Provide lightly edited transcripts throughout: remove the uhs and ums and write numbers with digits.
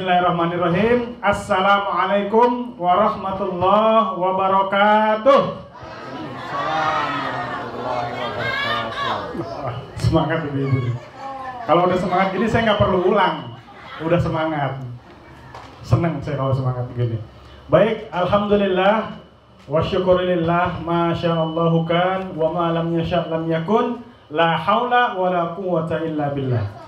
Bismillahirrahmanirrahim. Assalamualaikum warahmatullahi wabarakatuh. Semangat ibu-ibu. Kalau udah semangat gini saya nggak perlu ulang. Udah semangat. Seneng saya kalau semangat begini. Baik, alhamdulillah wa syukurillah ma sya'allahu kan wa ma lam yasha' lam yakun la haula wa la quwwata illa billah.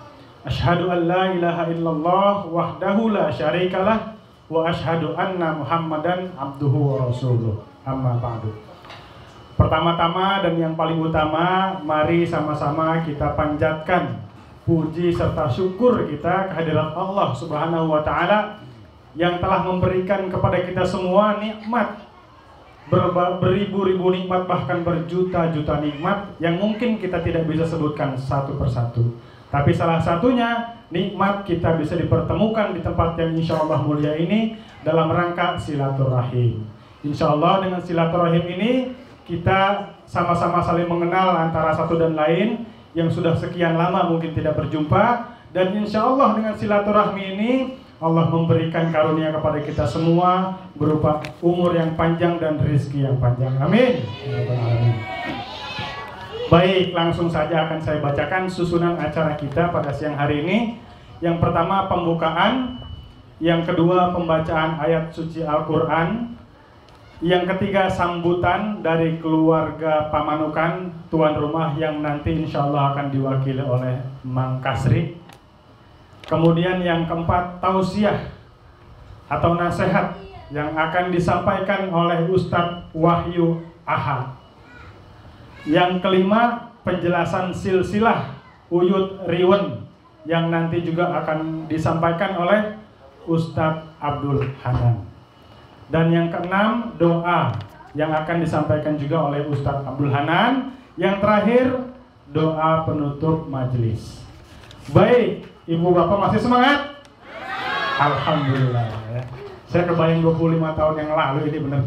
Asyhadu an la ilaha illallah wahdahu la syarikalah wa asyhadu anna Muhammadan abduhu wa rasuluh. Amma ba'du. Pertama-tama dan yang paling utama, mari sama-sama kita panjatkan puji serta syukur kita kehadirat Allah Subhanahu wa taala yang telah memberikan kepada kita semua nikmat, beribu-ribu nikmat, bahkan berjuta-juta nikmat yang mungkin kita tidak bisa sebutkan satu persatu. Tapi salah satunya nikmat kita bisa dipertemukan di tempat yang insya Allah mulia ini dalam rangka silaturahim. Insya Allah dengan silaturahim ini kita sama-sama saling mengenal antara satu dan lain yang sudah sekian lama mungkin tidak berjumpa. Dan insya Allah dengan silaturahmi ini Allah memberikan karunia kepada kita semua berupa umur yang panjang dan rezeki yang panjang. Amin. Baik, langsung saja akan saya bacakan susunan acara kita pada siang hari ini. Yang pertama pembukaan, yang kedua pembacaan ayat suci Al-Quran, yang ketiga sambutan dari keluarga Pamanukan, tuan rumah yang nanti insya Allah akan diwakili oleh Mang Kasri. Kemudian yang keempat tausiah atau nasihat yang akan disampaikan oleh Ustadz Wahyu Aha. Yang kelima penjelasan silsilah Uyut Riwen yang nanti juga akan disampaikan oleh Ustadz Abdul Hanan. Dan yang keenam doa yang akan disampaikan juga oleh Ustadz Abdul Hanan. Yang terakhir doa penutup majelis. Baik, ibu bapak masih semangat? Alhamdulillah ya. Saya kebayang 25 tahun yang lalu ini benar.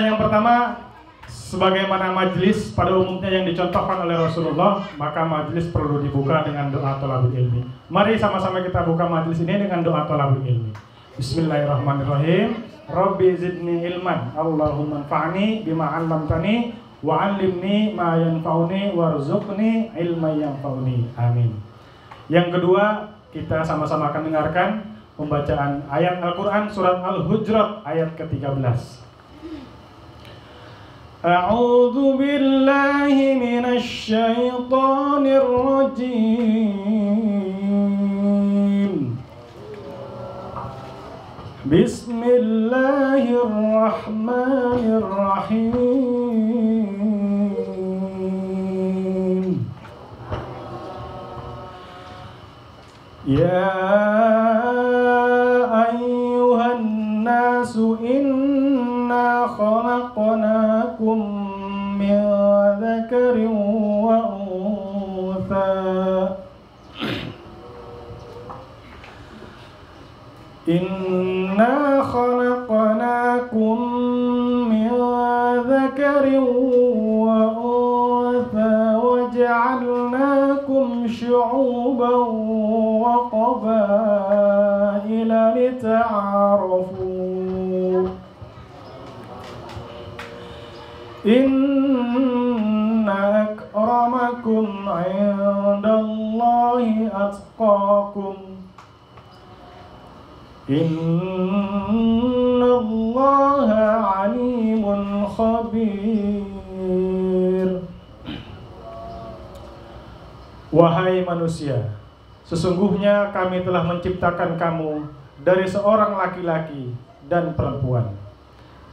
Yang pertama, sebagaimana majelis pada umumnya yang dicontohkan oleh Rasulullah, maka majelis perlu dibuka dengan doa thalabul ilmi. Mari sama-sama kita buka majelis ini dengan doa thalabul ilmi. Bismillahirrahmanirrahim. Rabbi zidni ilman, Allahumma anfa'ni bima 'allamtani wa 'allimni ma yanfa'uni warzuqni ilman yanfa'uni. Amin. Yang kedua, kita sama-sama akan dengarkan pembacaan ayat Al-Qur'an surat Al-Hujurat ayat ke-13. A'udzu billahi minasy syaithanir rajim. Bismillahirrahmanirrahim. Ya ayyuhan nasu inna khalaqnakum min dzakarin wa untha. Inna khalaqnakum min dzakarin wa untha wa ja'alnakum syu'uban wa qabaila lita'arafu. Inna akramakum 'indallahi atqakum. Innallaha 'alimun khabir. Wahai manusia, sesungguhnya kami telah menciptakan kamu dari seorang laki-laki dan perempuan.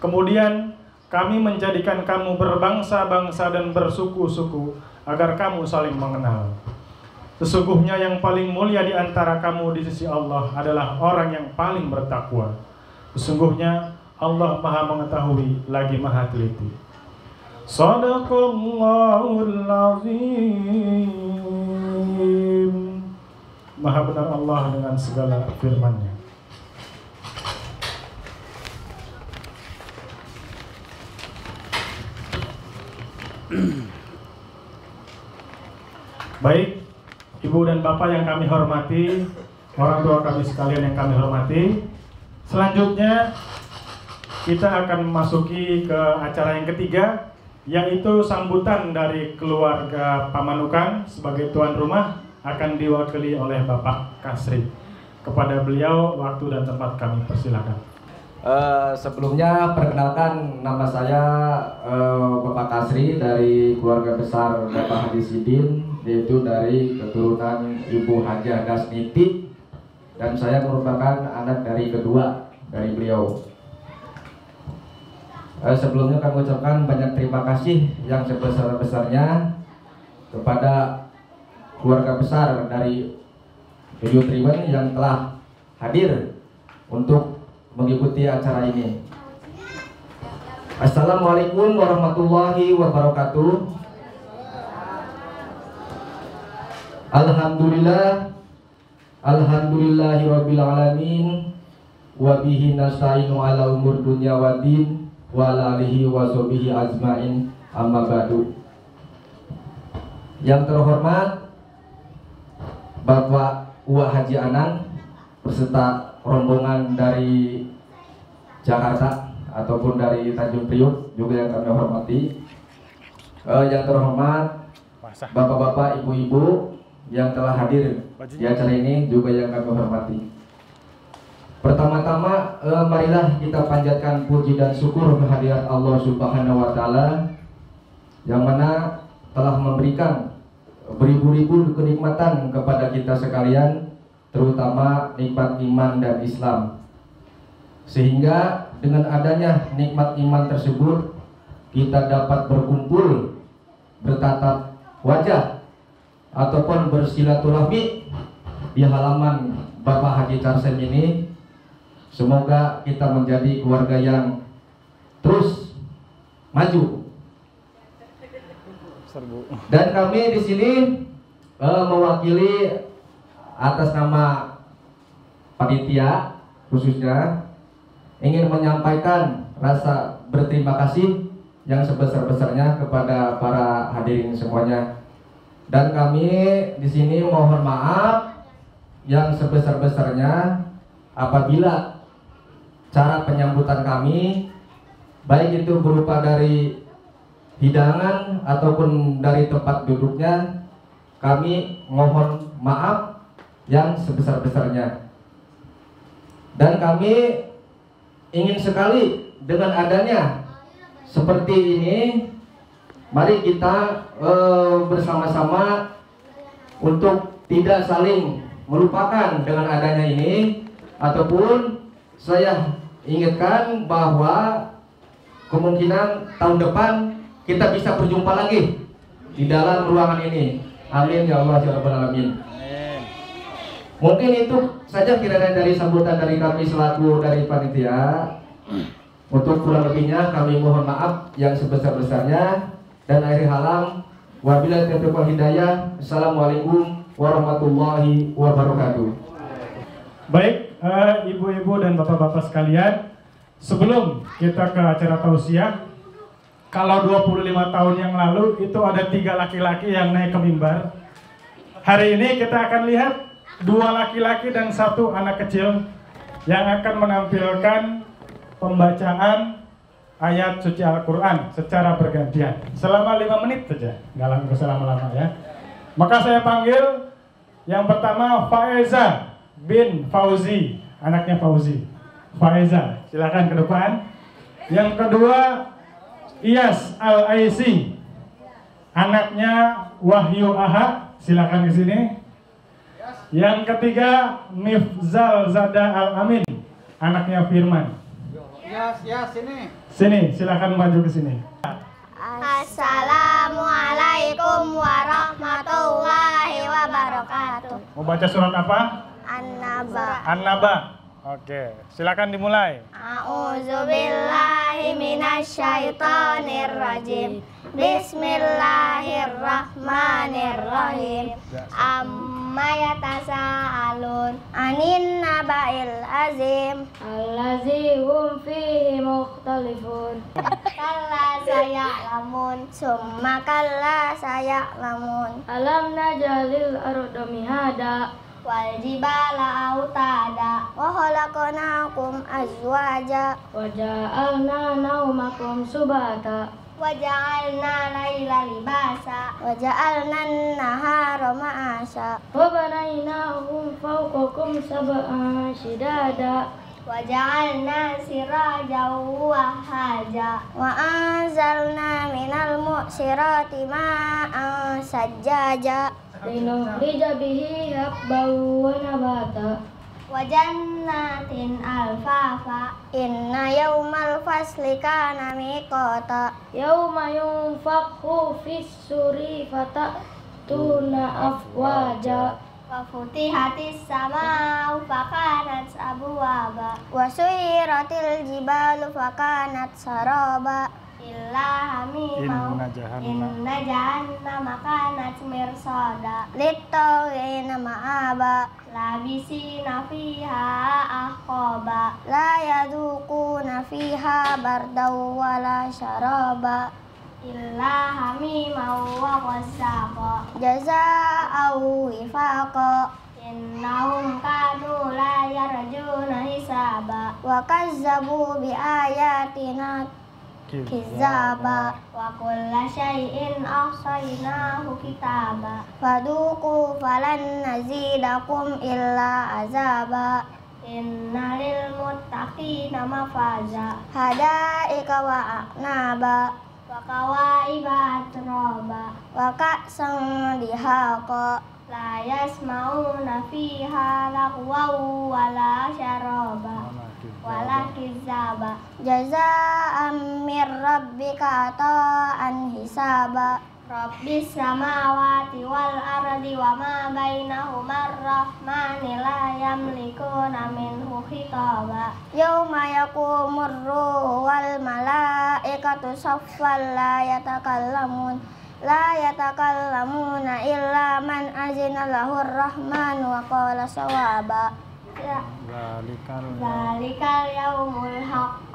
Kemudian kami menjadikan kamu berbangsa-bangsa dan bersuku-suku agar kamu saling mengenal. Sesungguhnya yang paling mulia di antara kamu di sisi Allah adalah orang yang paling bertakwa. Sesungguhnya Allah Maha Mengetahui lagi Maha Teliti. Shadaqallahul azim. Maha benar Allah dengan segala firman-Nya. Baik, Ibu dan Bapak yang kami hormati, orang tua kami sekalian yang kami hormati. Selanjutnya kita akan memasuki ke acara yang ketiga, yaitu sambutan dari keluarga Pamanukan sebagai tuan rumah akan diwakili oleh Bapak Kasri. Kepada beliau waktu dan tempat kami persilakan. Sebelumnya perkenalkan, nama saya Bapak Kasri dari keluarga besar Bapak Haji Sidin, yaitu dari keturunan Ibu Hajah Dasniti, dan saya merupakan anak dari kedua dari beliau. Sebelumnya kami ucapkan banyak terima kasih yang sebesar-besarnya kepada keluarga besar dari Video Triwen yang telah hadir untuk mengikuti acara ini. Assalamualaikum warahmatullahi wabarakatuh. Alhamdulillahirabbil alamin, wa bihi nasta'inu ala umur dunya waddin, wa ala alihi wa sahbihi ajmain, amma ba'du. Yang terhormat Bapak Uwa Haji Anang beserta rombongan dari Jakarta ataupun dari Tanjung Priok juga yang kami hormati. Yang terhormat Bapak-bapak, ibu-ibu yang telah hadir di acara ini juga yang kami hormati. Pertama-tama, marilah kita panjatkan puji dan syukur kehadirat Allah Subhanahu wa Ta'ala yang mana telah memberikan beribu-ribu kenikmatan kepada kita sekalian, terutama nikmat iman dan Islam. Sehingga dengan adanya nikmat iman tersebut, kita dapat berkumpul, bertatap wajah ataupun bersilaturahmi di halaman Bapak Haji Karsem ini. Semoga kita menjadi keluarga yang terus maju. Dan kami di sini mewakili atas nama panitia khususnya ingin menyampaikan rasa berterima kasih yang sebesar-besarnya kepada para hadirin semuanya. Dan kami di sini mohon maaf yang sebesar-besarnya apabila cara penyambutan kami, baik itu berupa dari hidangan ataupun dari tempat duduknya, kami mohon maaf yang sebesar-besarnya. Dan kami ingin sekali dengan adanya seperti ini, mari kita bersama-sama untuk tidak saling melupakan dengan adanya ini, ataupun saya ingatkan bahwa kemungkinan tahun depan kita bisa berjumpa lagi di dalam ruangan ini. Amin ya Allah ya Rabbal alamin. Mungkin itu saja kiranya dari sambutan dari kami selaku dari panitia. Untuk kurang lebihnya kami mohon maaf yang sebesar-besarnya, dan akhir halam wabillahi taufiq wal hidayah. Assalamualaikum warahmatullahi wabarakatuh. Baik, ibu-ibu dan bapak-bapak sekalian, sebelum kita ke acara tausiah, kalau 25 tahun yang lalu itu ada 3 laki-laki yang naik ke mimbar. Hari ini kita akan lihat 2 laki-laki dan 1 anak kecil yang akan menampilkan pembacaan ayat suci Al-Quran secara bergantian selama 5 menit saja, nggak usah lama-lama ya. Maka saya panggil yang pertama Faeza bin Fauzi, anaknya Fauzi. Faeza, silakan ke depan. Yang kedua Iyas Al-Aisi, anaknya Wahyu Aha, silakan ke sini. Yang ketiga Mifzal Zada Al-Amin, anaknya Firman. Ya, sini. Sini, silakan maju ke sini. Assalamualaikum warahmatullahi wabarakatuh. Mau baca surat apa? An-Naba. An-Naba. Oke, silakan dimulai. A'udzubillahi minasyaitonirrajim. Bismillahirrahmanirrahim. Amma yatasaalun anin naba'il azim allazi hum fihi mukhtalifun. Kalla saya'lamun summa kalla saya'lamun. Alam najalil arda mihada والجبال أوتادا وخلقناكم أزواجا وجعلنا نومكم سباتا وجعلنا الليل لباسا وجعلنا النهار معاشا وبنيناهم فوقكم سبعا شدادا وجعلنا سراجا وهاجا وأنزلنا من المعصرات ماء ثجاجا لنخرج به حبا ونباتا وجنات ألفافا إن يوم الفصل كان ميقاتا يوم ينفخ في السور فتأتون أفواجا وفتحت السماء فكانت أبوابا وسيرت الجبال فكانت سرابا إلا حميما إن جهنم كانت مرصادا للطاغين مآبا لابسين فيها أحقابا لا يذوقون فيها بردا ولا شرابا إلا حميما وغساقا جزاء وفاقا إنهم كانوا لا يرجون حسابا وكذبوا بآياتنا كذابا وكل شيء أحصيناه كتابا فذوقوا فلن نزيدكم إلا عذابا إن للمتقين مفازا حدائق وأعنابا وكواعب أترابا وكأسا دهاقا لا يسمعون فيها لغوا ولا شرابا ولا كذابا جزاء من ربك عطاء حسابا رب السماوات والأرض وما بينهما الرحمن لا يملكون منه خطابا يوم يقوم الروح والملائكة صفا لا يتكلمون إلا من أذن له الرحمن وقال صوابا ذلك اليوم الحق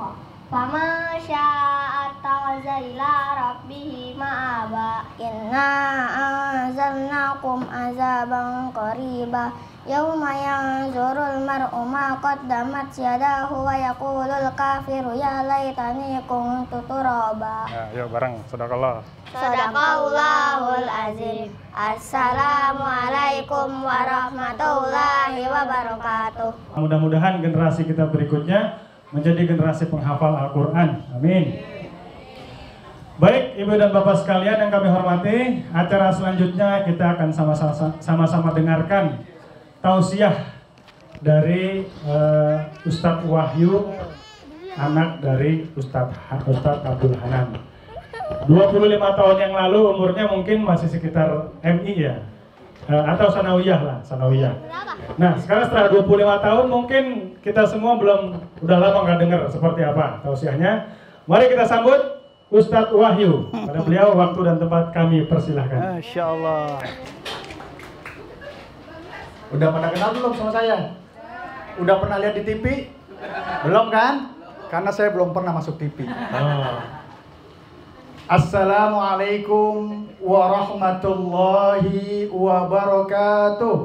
فمن شاء اتخذ إلى ربه مآبا إنا أنزلناكم عذابا قريبا يوم ينظر المرء ما قدمت يداه ويقول الكافر يا ليتني كنت ترابا. Yuk bareng, sadaqallah. Sadaqallahul azim. Assalamualaikum warahmatullahi wabarakatuh. Mudah-mudahan generasi kita berikutnya menjadi generasi penghafal Al-Quran. Amin. Baik, Ibu dan Bapak sekalian yang kami hormati, acara selanjutnya kita akan sama-sama dengarkan tausiah dari Ustadz Wahyu, anak dari Ustadz Abdul Hanan. 25 tahun yang lalu umurnya mungkin masih sekitar MI ya, atau sanawiyah lah, sanawiyah. Nah sekarang setelah 25 tahun mungkin kita semua udah lama nggak dengar seperti apa tausiahnya. Mari kita sambut Ustadz Wahyu. Pada beliau waktu dan tempat kami persilahkan. Masya Allah. Udah pada kenal belum sama saya? Udah pernah lihat di TV? Belum kan? Karena saya belum pernah masuk TV. Assalamualaikum warahmatullahi wabarakatuh.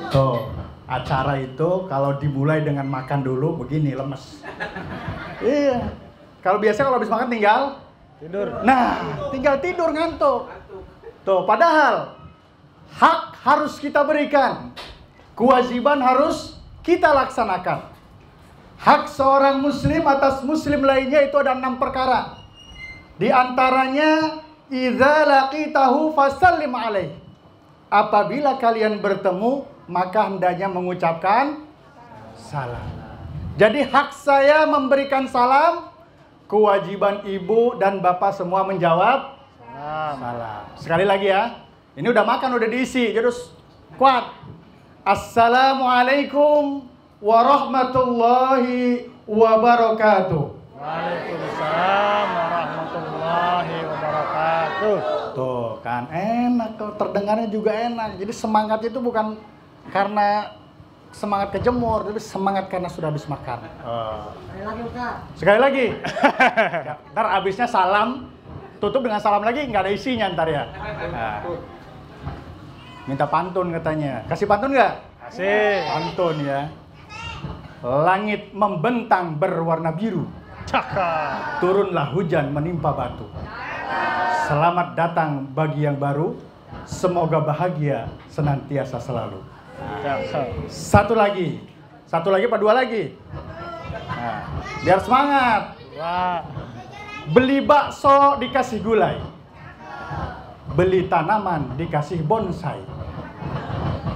Tuh, acara itu kalau dimulai dengan makan dulu begini lemes. Iya. Kalau biasa kalau habis makan tinggal tidur. Nah, tinggal tidur ngantuk. Tuh, padahal hak harus kita berikan. Kewajiban harus kita laksanakan. Hak seorang muslim atas muslim lainnya itu ada 6 perkara. Di antaranya, idza laqitahu fasallim alaih. Apabila kalian bertemu, maka hendaknya mengucapkan salam. Jadi hak saya memberikan salam, kewajiban ibu dan bapak semua menjawab salam. Sekali lagi ya. Ini udah makan, udah diisi, terus kuat. Assalamualaikum warahmatullahi wabarakatuh. Waalaikumsalam warahmatullahi wabarakatuh. Tuh kan enak, terdengarnya juga enak. Jadi semangat itu bukan karena semangat kejemur, tapi semangat karena sudah habis makan. Sekali lagi. Ntar abisnya salam, tutup dengan salam lagi, nggak ada isinya ntar ya. Nah. Minta pantun katanya. Kasih pantun nggak? Kasih. Pantun ya. Langit membentang berwarna biru. Cakep. Turunlah hujan menimpa batu. Selamat datang bagi yang baru. Semoga bahagia senantiasa selalu. Cakep. Satu lagi apa dua lagi? Nah, biar semangat. Wah. Beli bakso dikasih gulai. Beli tanaman dikasih bonsai.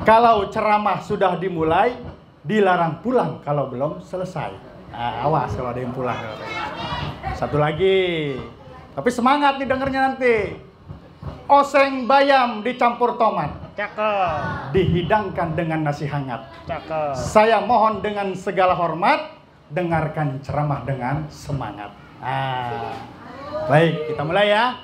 Kalau ceramah sudah dimulai, dilarang pulang kalau belum selesai. Nah, awas kalau ada yang pulang. Satu lagi. Tapi semangat nih dengernya nanti. Oseng bayam dicampur tomat. Cakep. Dihidangkan dengan nasi hangat. Cakep. Saya mohon dengan segala hormat, dengarkan ceramah dengan semangat. Baik, kita mulai ya.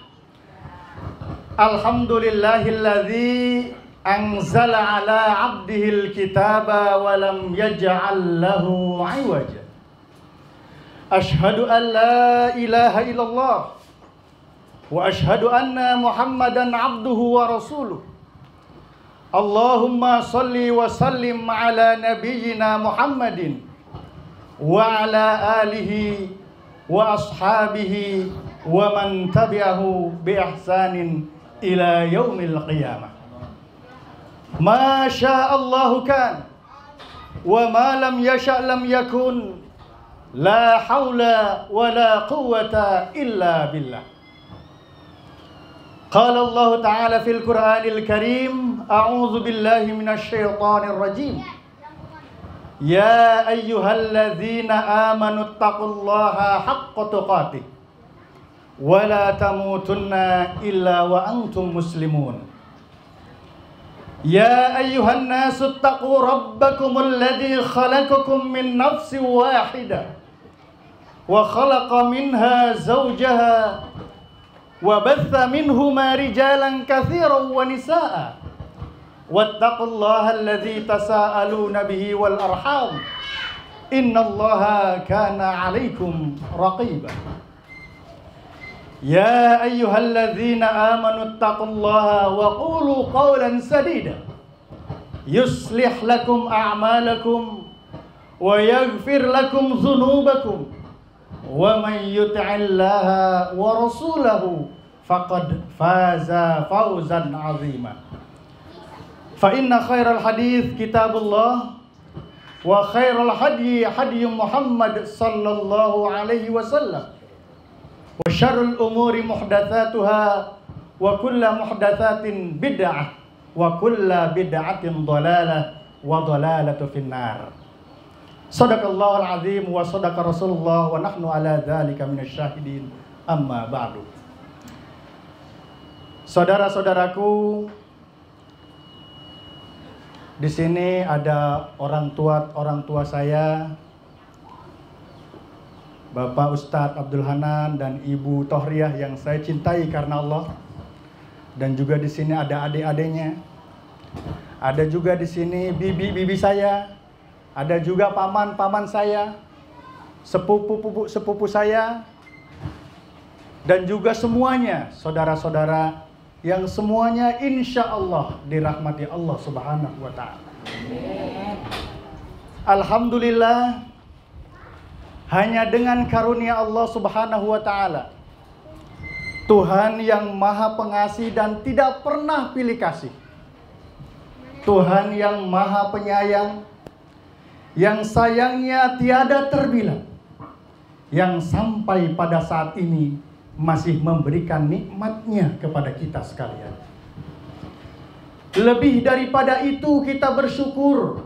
Alhamdulillahilladzi anzala ala abdihil kitaba wa lam yaj'al lahu 'iwaja. Ashhadu an la ilaha illallah wa ashhadu anna Muhammadan abduhu wa rasuluh. Allahumma salli wa sallim ala nabiyyina Muhammadin wa ala alihi wa ashabihi wa man tabi'ahu bi ihsanin ila yaumil qiyamah. Ma sya'allahu kan wa ma lam yasha' lam yakun. La haula wa la quwwata illa billah. Qala Allah Ta'ala fil Qur'anil Karim, a'udzu billahi minasy syaithanir rajim. Ya ayyuhalladzina amanu taqullaha haqqa tuqatih wa la tamutunna illa wa antum muslimun. Ya ayyuhan nasu taqu rabbakumul ladzi khalaqakum min nafsin wahidah wa khalaqa minha zawjaha wa batha minhuma rijalan katsiran wa nisaa. Wattaqullaha alladzi tasaaluna bihi wal arham. Innallaha kana 'alaikum raqiba. Ya ayyuhalladzina amanu taqullaha wa qulu qawlan sadida. Yuslih lakum a'malakum wa yaghfir lakum dhunubakum. Wa man yuti'illaha wa rasulahu faqad faza fawzan 'azima. Fa inna khairal hadits kitabullah wa khairal hadyi hadyu Muhammad sallallahu alaihi wasallam. Wa syarrul umuri muhdatsatuha wa kullu muhdatsatin bid'ah wa kullu bid'atin dhalalah wa dhalalatu finnar. Shadaqallahul azim wa shadaqa Rasulullah wa nahnu ala dzalika minasyahidin. Amma ba'du. Saudara-saudaraku, di sini ada orang tua saya, Bapak Ustadz Abdul Hanan dan Ibu Tohriah yang saya cintai karena Allah. Dan juga di sini ada adik-adiknya. Ada juga di sini bibi-bibi saya. Ada juga paman-paman saya, sepupu saya, dan juga semuanya saudara-saudara yang semuanya insya Allah dirahmati Allah Subhanahu wa Ta'ala. Alhamdulillah, hanya dengan karunia Allah Subhanahu wa Ta'ala, Tuhan yang Maha Pengasih dan tidak pernah pilih kasih, Tuhan yang Maha Penyayang, yang sayangnya tiada terbilang, yang sampai pada saat ini masih memberikan nikmatnya kepada kita sekalian. Lebih daripada itu kita bersyukur,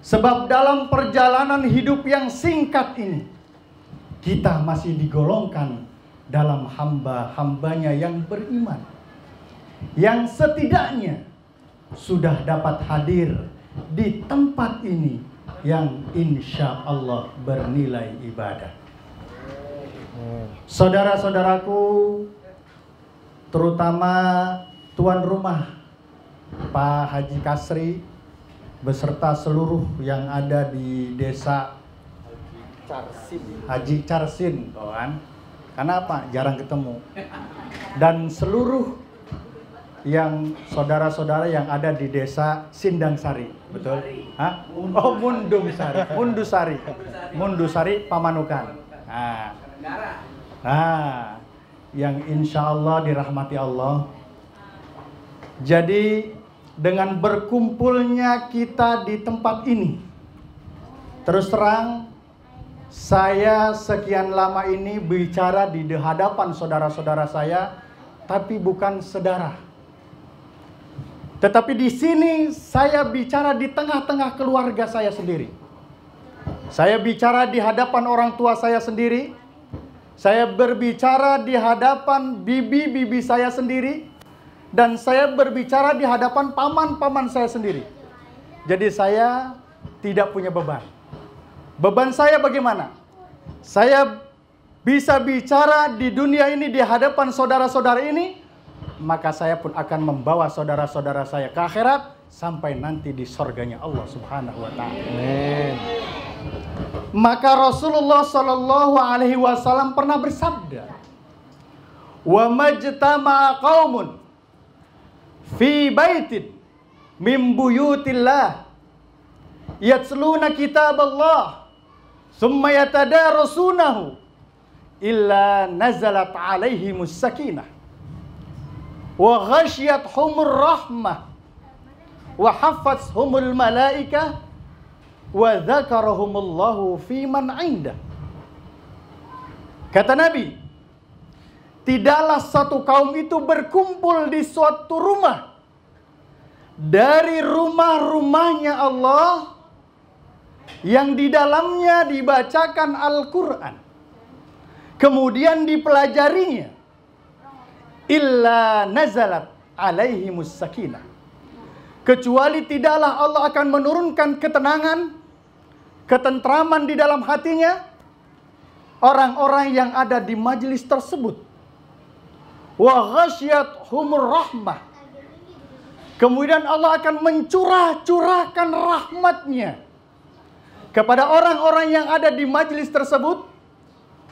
sebab dalam perjalanan hidup yang singkat ini kita masih digolongkan dalam hamba-hambanya yang beriman, yang setidaknya sudah dapat hadir di tempat ini yang insya Allah bernilai ibadah. Saudara-saudaraku, terutama tuan rumah Pak Haji Kasri beserta seluruh yang ada di desa Haji Carsin, kawan. Karena apa? Jarang ketemu. Dan seluruh yang saudara-saudara yang ada di desa Sindangsari, betul? Hah? Oh, Mundusari, Pamanukan. Nah, yang insya Allah dirahmati Allah. Jadi dengan berkumpulnya kita di tempat ini, terus terang, saya sekian lama ini bicara di hadapan saudara-saudara saya, tapi bukan saudara. Tetapi di sini saya bicara di tengah-tengah keluarga saya sendiri. Saya bicara di hadapan orang tua saya sendiri. Saya berbicara di hadapan bibi-bibi saya sendiri. Dan saya berbicara di hadapan paman-paman saya sendiri. Jadi saya tidak punya beban. Beban saya bagaimana? Saya bisa bicara di dunia ini di hadapan saudara-saudara ini, maka saya pun akan membawa saudara-saudara saya ke akhirat sampai nanti di surganya Allah Subhanahu wa taala. Amin. Maka Rasulullah sallallahu alaihi wasallam pernah bersabda, "Wa majtama'a qaumun fi baitin min buyutillah yatluna kitaballah thumma yatadarasunahu illa nazalat alaihimus sakinah wa ghasyiyathumur rahmah wa hafathumul malaikah wa dzakarahumullahu fi man 'indah." Kata Nabi, tidaklah satu kaum itu berkumpul di suatu rumah dari rumah-rumahnya Allah yang di dalamnya dibacakan Al-Quran, kemudian dipelajarinya, illa nazalat alaihimus sakinah, kecuali tidaklah Allah akan menurunkan ketenangan, ketentraman di dalam hatinya orang-orang yang ada di majelis tersebut. Wa ghasyiyathumur rahmah, kemudian Allah akan mencurahkan rahmatnya kepada orang-orang yang ada di majelis tersebut.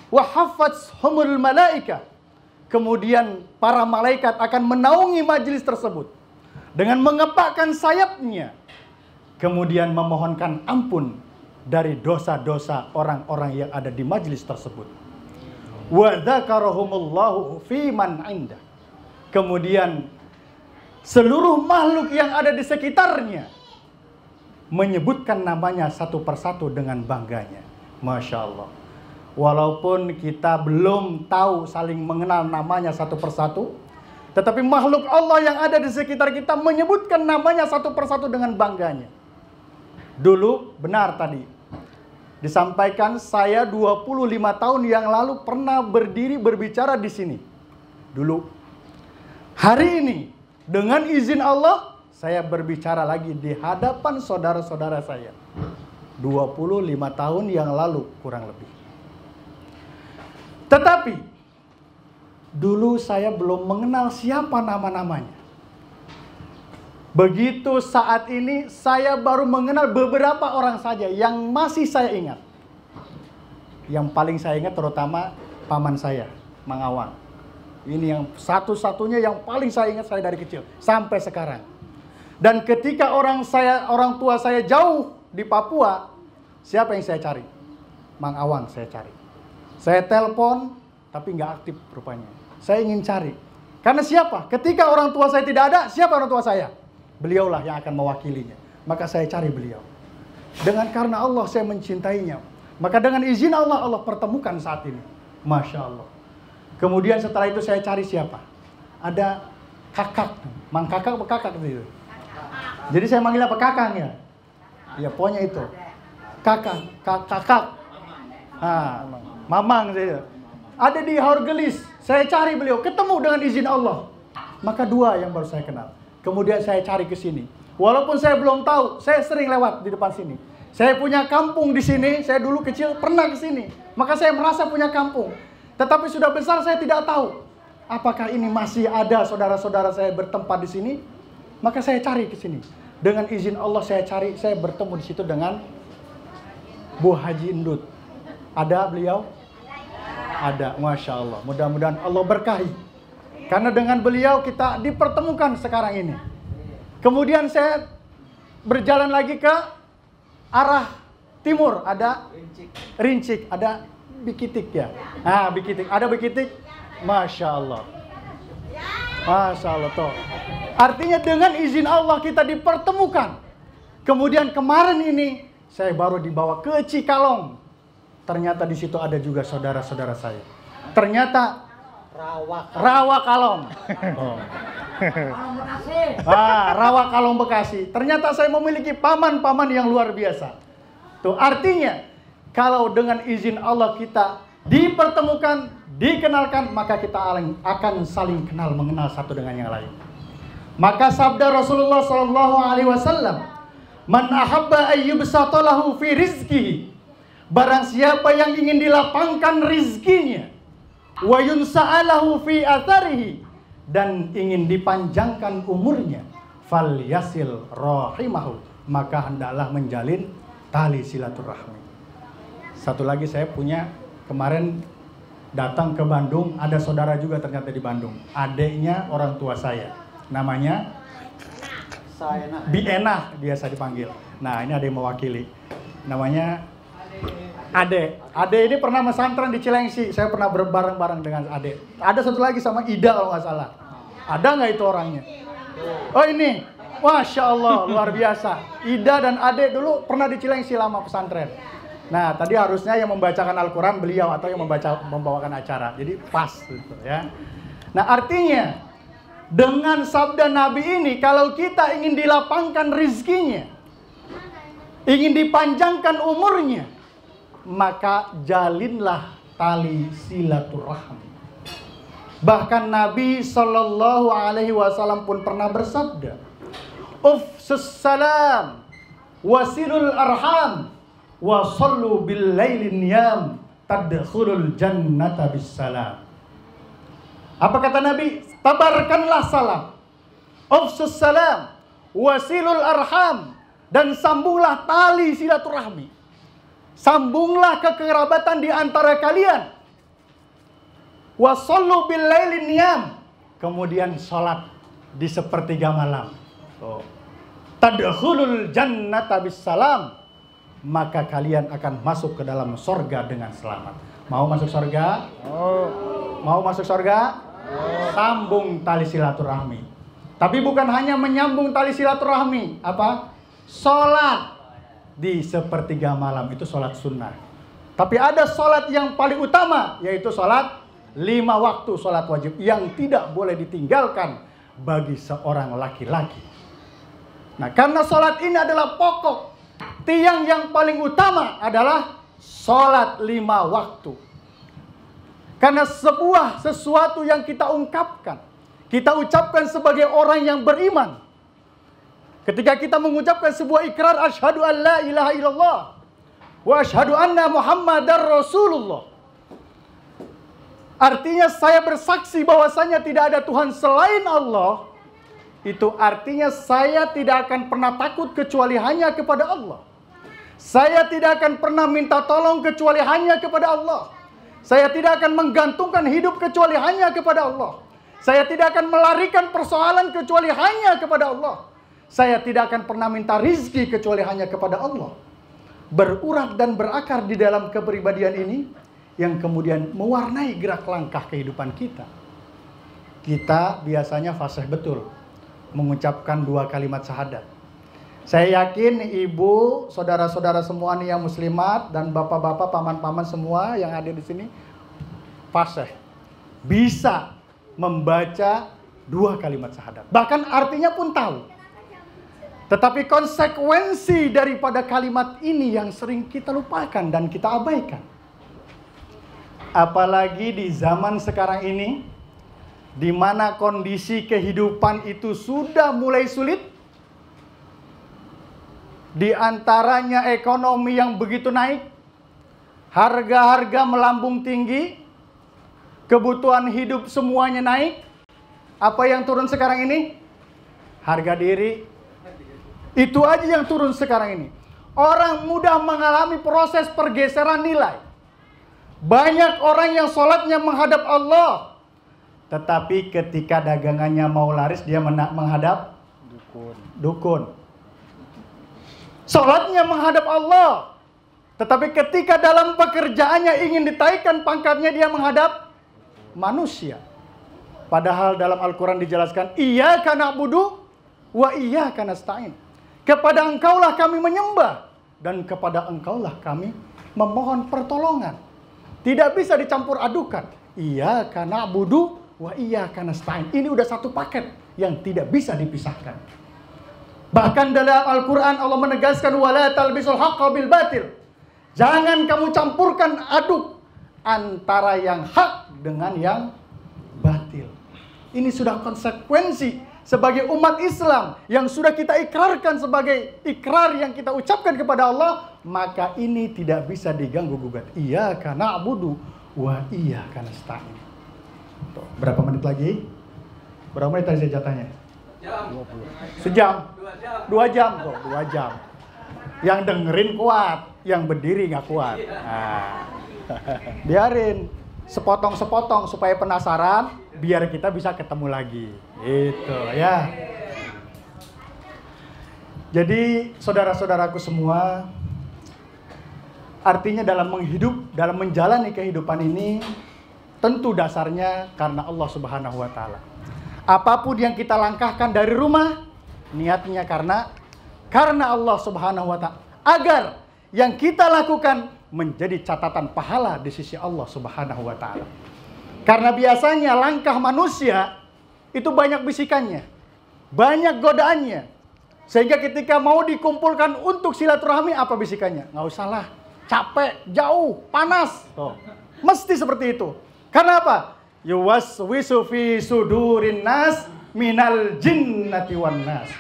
Wa hafathumul malaikah, kemudian para malaikat akan menaungi majelis tersebut dengan mengepakkan sayapnya, kemudian memohonkan ampun dari dosa-dosa orang-orang yang ada di majelis tersebut. Wa dzakarahumullahu fi man 'indah, kemudian seluruh makhluk yang ada di sekitarnya menyebutkan namanya satu persatu dengan bangganya. Masya Allah. Walaupun kita belum tahu saling mengenal namanya satu persatu, tetapi makhluk Allah yang ada di sekitar kita menyebutkan namanya satu persatu dengan bangganya. Dulu, benar tadi, disampaikan saya 25 tahun yang lalu pernah berdiri berbicara di sini. Dulu. Hari ini, dengan izin Allah, saya berbicara lagi di hadapan saudara-saudara saya. 25 tahun yang lalu kurang lebih. Tetapi dulu saya belum mengenal siapa nama-namanya. Begitu saat ini saya baru mengenal beberapa orang saja yang masih saya ingat. Yang paling saya ingat terutama paman saya, Mang Awang. Ini yang satu-satunya yang paling saya ingat saya dari kecil sampai sekarang. Dan ketika orang tua saya jauh di Papua, siapa yang saya cari? Mang Awang saya cari. Saya telepon, tapi nggak aktif rupanya. Saya ingin cari. Karena siapa? Ketika orang tua saya tidak ada, siapa orang tua saya? Beliaulah yang akan mewakilinya. Maka saya cari beliau. Karena Allah saya mencintainya. Maka dengan izin Allah, Allah pertemukan saat ini. Masya Allah. Kemudian setelah itu saya cari siapa? Ada kakak. Mang kakak apa kakak itu? Jadi saya manggil apa kakang ya? Ya pokoknya itu. Kakak. Mamang saya. Ada di Haurgelis. Saya cari beliau, ketemu dengan izin Allah. Maka dua yang baru saya kenal. Kemudian saya cari ke sini. Walaupun saya belum tahu, saya sering lewat di depan sini. Saya punya kampung di sini, saya dulu kecil pernah ke sini. Maka saya merasa punya kampung. Tetapi sudah besar saya tidak tahu. Apakah ini masih ada saudara-saudara saya bertempat di sini? Maka saya cari ke sini. Dengan izin Allah saya cari, saya bertemu di situ dengan Bu Haji Endut. Ada beliau? Ada, Masya Allah. Mudah-mudahan Allah berkahi. Karena dengan beliau kita dipertemukan sekarang ini. Kemudian saya berjalan lagi ke arah timur. Ada Rincik, ada Bikitik ya. Nah, Bikitik. Ada Bikitik. Masya Allah. Masya Allah toh. Artinya dengan izin Allah kita dipertemukan. Kemudian kemarin ini saya baru dibawa ke Cikalong. Ternyata di situ ada juga saudara-saudara saya. Ternyata Rawa Kalong. Oh. Rawa Kalong Bekasi. Ternyata saya memiliki paman-paman yang luar biasa. Tuh artinya kalau dengan izin Allah kita dipertemukan, dikenalkan, maka kita akan saling kenal mengenal satu dengan yang lain. Maka sabda Rasulullah SAW, "Man ahabba ayyubsata lahu fi rizqihi." Barang siapa yang ingin dilapangkan rizkinya, wa yunsa'alahu fi atharihi, dan ingin dipanjangkan umurnya, fal yasil rahimahu, maka hendaklah menjalin tali silaturahmi. Satu lagi saya punya, kemarin datang ke Bandung, ada saudara juga ternyata di Bandung, adiknya orang tua saya, namanya Bienah biasa dipanggil. Nah ini ada yang mewakili, namanya Ade. Ade ini pernah pesantren di Cilengsi. Saya pernah berbareng-bareng dengan Ade. Ada satu lagi sama Ida kalau nggak salah. Ada nggak itu orangnya? Oh ini, Masya Allah, luar biasa. Ida dan Ade dulu pernah di Cilengsi lama pesantren. Nah tadi harusnya yang membacakan Al-Quran beliau atau yang membawakan acara. Jadi pas gitu ya. Nah artinya dengan sabda Nabi ini, kalau kita ingin dilapangkan rizkinya, ingin dipanjangkan umurnya, maka jalinlah tali silaturahmi. Bahkan Nabi Shallallahu Alaihi Wasallam pun pernah bersabda, "Ufsus salam, wasilul arham, wasallu bil lailin yam, tadkhulul jannata bis salam." Apa kata Nabi? Tabarkanlah salam, ufsus salam, wasilul arham, dan sambunglah tali silaturahmi. Sambunglah kekerabatan di antara kalian. Wasallu bil lailin niyam. Kemudian sholat di sepertiga malam. Tadkhulul jannata bis salam. Maka kalian akan masuk ke dalam sorga dengan selamat. Mau masuk sorga? Mau masuk sorga? Sambung tali silaturahmi. Tapi bukan hanya menyambung tali silaturahmi. Apa? Sholat di sepertiga malam, itu sholat sunnah. Tapi ada sholat yang paling utama, yaitu sholat 5 waktu, sholat wajib yang tidak boleh ditinggalkan bagi seorang laki-laki. Nah karena sholat ini adalah pokok, tiang yang paling utama adalah sholat 5 waktu. Karena sesuatu yang kita ungkapkan, kita ucapkan sebagai orang yang beriman. Ketika kita mengucapkan sebuah ikrar, asyhadu an la ilaha illallah wa asyhadu anna muhammadar rasulullah. Artinya saya bersaksi bahwasanya tidak ada Tuhan selain Allah. Itu artinya saya tidak akan pernah takut kecuali hanya kepada Allah. Saya tidak akan pernah minta tolong kecuali hanya kepada Allah. Saya tidak akan menggantungkan hidup kecuali hanya kepada Allah. Saya tidak akan melarikan persoalan kecuali hanya kepada Allah. Saya tidak akan pernah minta rizki kecuali hanya kepada Allah. Berurat dan berakar di dalam kepribadian ini yang kemudian mewarnai gerak langkah kehidupan kita. Kita biasanya fasih betul mengucapkan 2 kalimat syahadat. Saya yakin ibu, saudara-saudara semua nih yang muslimat dan bapak-bapak, paman-paman semua yang ada di sini fasih bisa membaca 2 kalimat syahadat. Bahkan artinya pun tahu. Tetapi konsekuensi daripada kalimat ini yang sering kita lupakan dan kita abaikan. Apalagi di zaman sekarang ini, di mana kondisi kehidupan itu sudah mulai sulit. Di antaranya ekonomi yang begitu naik, harga-harga melambung tinggi, kebutuhan hidup semuanya naik. Apa yang turun sekarang ini? Harga diri. Itu aja yang turun sekarang ini. Orang mudah mengalami proses pergeseran nilai. Banyak orang yang sholatnya menghadap Allah, tetapi ketika dagangannya mau laris dia menghadap dukun. Sholatnya menghadap Allah, tetapi ketika dalam pekerjaannya ingin ditaikkan pangkatnya dia menghadap manusia. Padahal dalam Al-Quran dijelaskan, iyyaka na'budu wa iyyaka nasta'in. Kepada engkaulah kami menyembah, dan kepada engkaulah kami memohon pertolongan. Tidak bisa dicampur adukan. Iyyaka na'budu wa iyyaka nasta'in. Ini udah satu paket yang tidak bisa dipisahkan. Bahkan dalam Al-Quran Allah menegaskan, wala talbisul haqqa bil batil. Jangan kamu campurkan aduk antara yang hak dengan yang batil. Ini sudah konsekuensi sebagai umat Islam yang sudah kita ikrarkan sebagai ikrar yang kita ucapkan kepada Allah, maka ini tidak bisa diganggu gugat. Iyyaka na'budu wa iyyaka nasta'in. Berapa menit lagi? Berapa menit tadi jatahnya? Sejam. 2 jam kok, 2 jam. Yang dengerin kuat, yang berdiri nggak kuat. Nah, biarin sepotong-sepotong supaya penasaran, biar kita bisa ketemu lagi. Itu ya. Jadi saudara-saudaraku semua, artinya dalam menjalani kehidupan ini, tentu dasarnya karena Allah Subhanahu wa Ta'ala. Apapun yang kita langkahkan dari rumah, niatnya karena Allah Subhanahu wa Ta'ala, agar yang kita lakukan menjadi catatan pahala di sisi Allah Subhanahu wa Ta'ala. Karena biasanya langkah manusia itu banyak bisikannya, banyak godaannya, sehingga ketika mau dikumpulkan untuk silaturahmi, apa bisikannya? Nggak usah lah, capek, jauh, panas. Tuh. Mesti seperti itu. Karena apa? Yuwaswisu fi sudurin nas minal jinnati wan nas.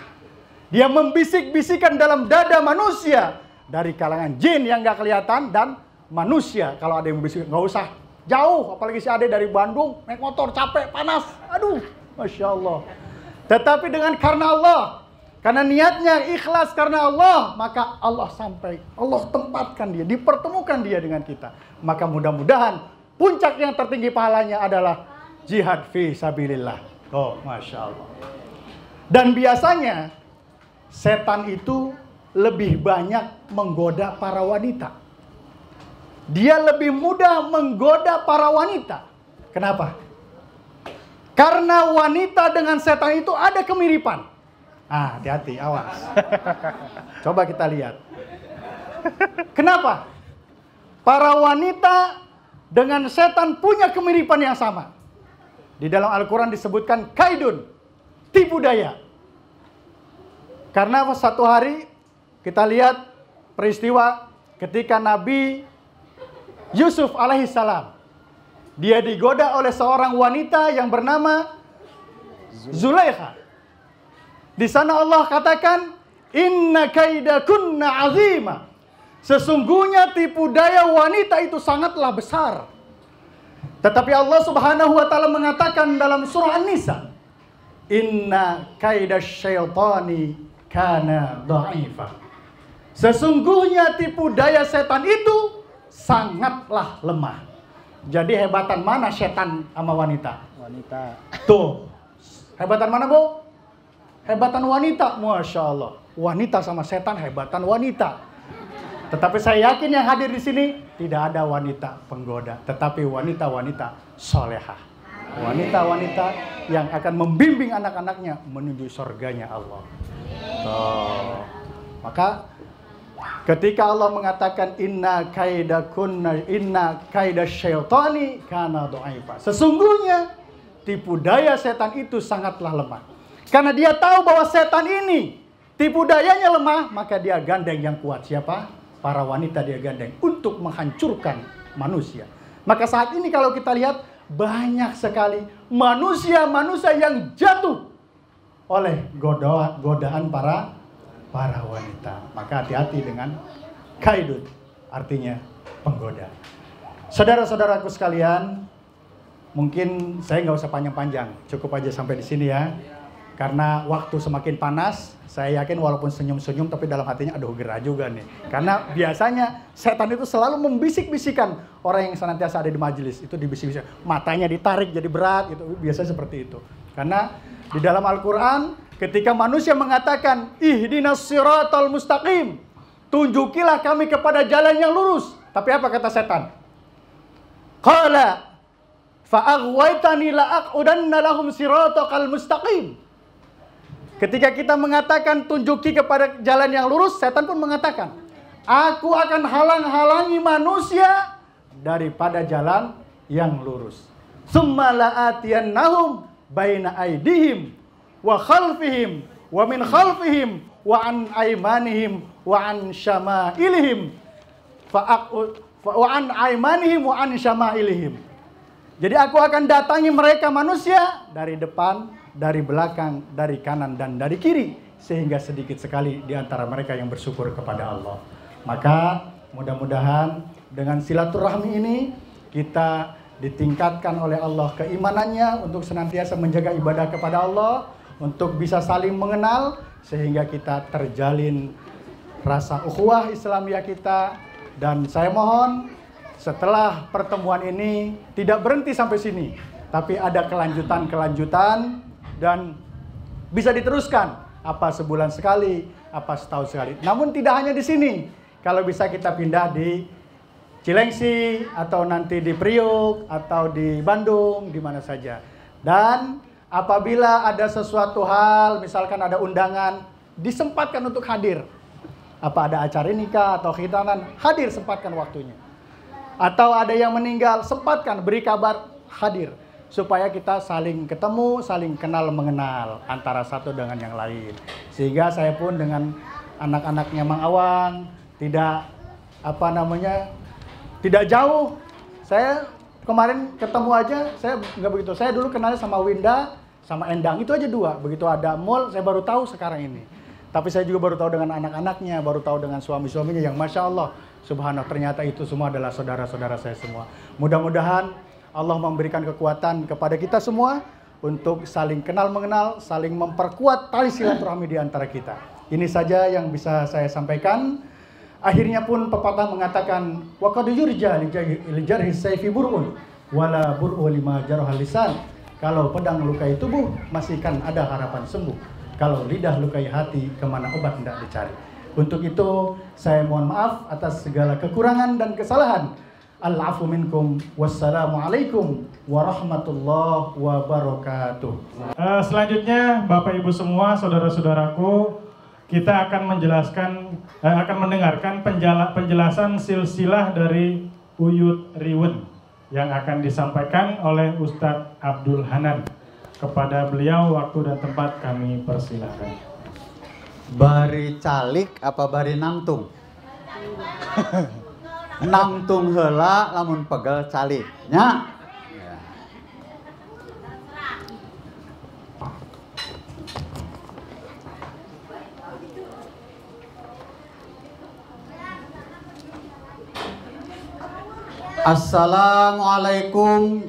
Dia membisik-bisikan dalam dada manusia dari kalangan jin yang nggak kelihatan dan manusia. Kalau ada yang membisik, nggak usah jauh, apalagi si Ade dari Bandung naik motor capek, panas. Aduh, Masya Allah. Tetapi dengan karena Allah, karena niatnya ikhlas karena Allah, maka Allah tempatkan dia, dipertemukan dia dengan kita. Maka mudah-mudahan puncak yang tertinggi pahalanya adalah jihad fi sabilillah. Oh, Masya Allah. Dan biasanya setan itu lebih banyak menggoda para wanita. Dia lebih mudah menggoda para wanita. Kenapa? Karena wanita dengan setan itu ada kemiripan. Ah, hati-hati, awas. Coba kita lihat. Kenapa? Para wanita dengan setan punya kemiripan yang sama. Di dalam Al-Quran disebutkan kaidun, tipu daya. Karena satu hari kita lihat peristiwa ketika Nabi Yusuf alaihissalam, dia digoda oleh seorang wanita yang bernama Zulaikha. Di sana Allah katakan, inna kaidakunna azima. Sesungguhnya tipu daya wanita itu sangatlah besar. Tetapi Allah Subhanahu wa Ta'ala mengatakan dalam surah An-Nisa, inna kaidasyaitani kana dha'ifa. Sesungguhnya tipu daya setan itu sangatlah lemah. Jadi hebatan mana setan sama wanita? Wanita. Tuh. Hebatan mana, Bu? Hebatan wanita. Masya Allah. Wanita sama setan hebatan wanita. Tetapi saya yakin yang hadir di sini tidak ada wanita penggoda, tetapi wanita-wanita solehah. Wanita-wanita yang akan membimbing anak-anaknya menuju surganya Allah. Tuh. Maka ketika Allah mengatakan inna kaidasyaitani kana dha'ifa. Sesungguhnya tipu daya setan itu sangatlah lemah. Karena dia tahu bahwa setan ini tipu dayanya lemah, maka dia gandeng yang kuat. Siapa? Para wanita dia gandeng untuk menghancurkan manusia. Maka saat ini kalau kita lihat banyak sekali manusia-manusia yang jatuh oleh godaan para wanita. Maka hati-hati dengan kaidun, artinya penggoda. Saudara-saudaraku sekalian, mungkin saya nggak usah panjang-panjang, cukup aja sampai di sini ya. Karena waktu semakin panas, saya yakin walaupun senyum-senyum tapi dalam hatinya aduh gerah juga nih. Karena biasanya setan itu selalu membisik-bisikan orang yang senantiasa ada di majelis. Itu dibisik-bisik, matanya ditarik jadi berat, itu biasanya seperti itu. Karena di dalam Al-Quran ketika manusia mengatakan ihdinas siratal mustaqim, tunjukilah kami kepada jalan yang lurus. Tapi apa kata setan? Qala fa'aghwaytani la'aqudanna lahum siratal mustaqim. Ketika kita mengatakan tunjuki kepada jalan yang lurus, setan pun mengatakan, aku akan halang-halangi manusia daripada jalan yang lurus. Tsumma la'atiyannahum baina aydihim wa khalfihim wa min khalfihim wa an aymanihim wa an syama'ilihim wa an aymanihim wa an syama'ilihim. Jadi aku akan datangi mereka manusia dari depan, dari belakang, dari kanan, dan dari kiri. Sehingga sedikit sekali di antara mereka yang bersyukur kepada Allah. Maka mudah-mudahan dengan silaturahmi ini kita ditingkatkan oleh Allah keimanannya untuk senantiasa menjaga ibadah kepada Allah, untuk bisa saling mengenal sehingga kita terjalin rasa ukhuwah Islamiyah kita. Dan saya mohon setelah pertemuan ini tidak berhenti sampai sini, tapi ada kelanjutan-kelanjutan dan bisa diteruskan, apa sebulan sekali, apa setahun sekali. Namun tidak hanya di sini, kalau bisa kita pindah di Cilengsi atau nanti di Priuk atau di Bandung, di mana saja. Dan apabila ada sesuatu hal, misalkan ada undangan, disempatkan untuk hadir. Apa ada acara nikah atau khitanan, hadir, sempatkan waktunya. Atau ada yang meninggal, sempatkan, beri kabar, hadir. Supaya kita saling ketemu, saling kenal mengenal antara satu dengan yang lain. Sehingga saya pun dengan anak-anaknya Mang Awang tidak tidak jauh. Saya kemarin ketemu aja, saya nggak begitu. Saya dulu kenalnya sama Winda, sama Endang, itu aja dua. Begitu ada mall, saya baru tahu sekarang ini. Tapi saya juga baru tahu dengan anak-anaknya, baru tahu dengan suami-suaminya yang Masya Allah, subhanallah, ternyata itu semua adalah saudara-saudara saya semua. Mudah-mudahan Allah memberikan kekuatan kepada kita semua untuk saling kenal mengenal, saling memperkuat tali silaturahmi di antara kita. Ini saja yang bisa saya sampaikan. Akhirnya pun pepatah mengatakan, wa qad yurja li jarhi sayfi bur'un wala bur'u lima jarhal lisan. Kalau pedang lukai tubuh, masih kan ada harapan sembuh. Kalau lidah lukai hati, kemana obat hendak dicari. Untuk itu, saya mohon maaf atas segala kekurangan dan kesalahan. Al-afu minkum, wassalamualaikum warahmatullahi wabarakatuh. Selanjutnya, Bapak Ibu semua, saudara-saudaraku, kita akan mendengarkan penjelasan silsilah dari Uyut Riwen yang akan disampaikan oleh Ustadz Abdul Hanan. Kepada beliau waktu dan tempat kami persilahkan. Bari calik apa bari nangtung? Nangtung heula lamun pegel calik nya. Assalamualaikum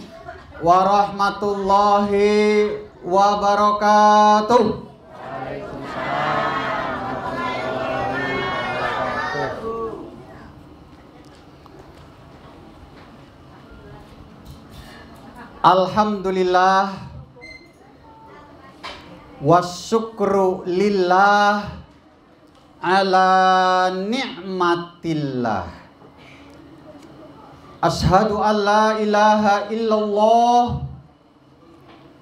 warahmatullahi wabarakatuh. Alhamdulillah wasyukru lillah ala ni'matillah. Ashhadu an la ilaha illallah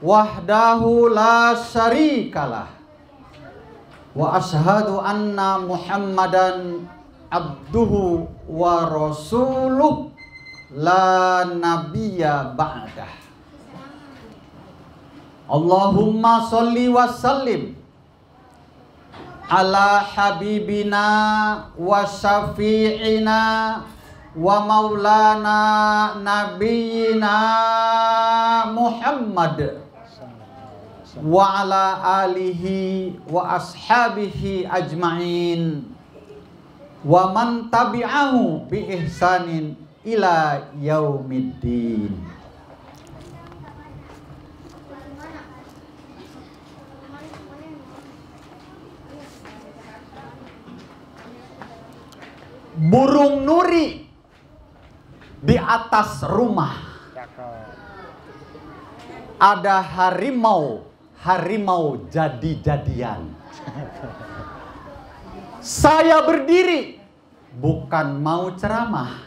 wahdahu la syarikalah wa ashhadu anna Muhammadan abduhu wa rasuluh la nabiyya ba'dah. Allahumma sholli wa sallim ala habibina wa syafi'ina wa maulana nabiyina Muhammad wa ala alihi wa ashabihi ajma'in wa man tabi'ahu bi ihsanin ila yaumiddin. atas rumah ada harimau jadi-jadian. Saya berdiri bukan mau ceramah,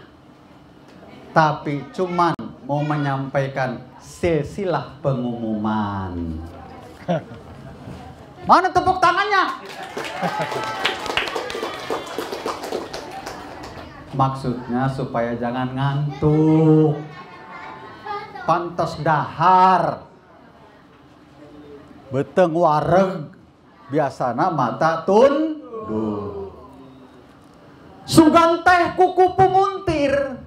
tapi cuman mau menyampaikan silsilah pengumuman. Mana tepuk tangannya? Maksudnya supaya jangan ngantuk. Pantas dahar. Beteng wareg biasana mata tunduk. Sugan teh kuku pumuntir,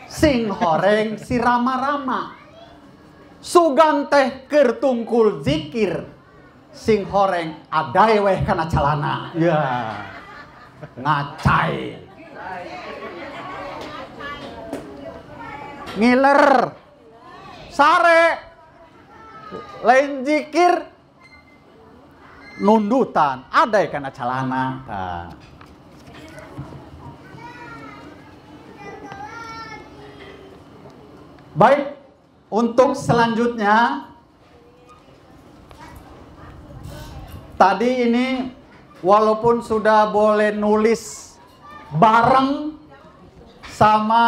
sing horeng si rama-rama. Sugan teh keur tungkul zikir, sing horeng adae weh kana calana. Ya. Ngacai. Ngiler. Sare. Lain zikir nundutan adae kana calana. Nah. Baik, untuk selanjutnya tadi ini walaupun sudah boleh nulis bareng sama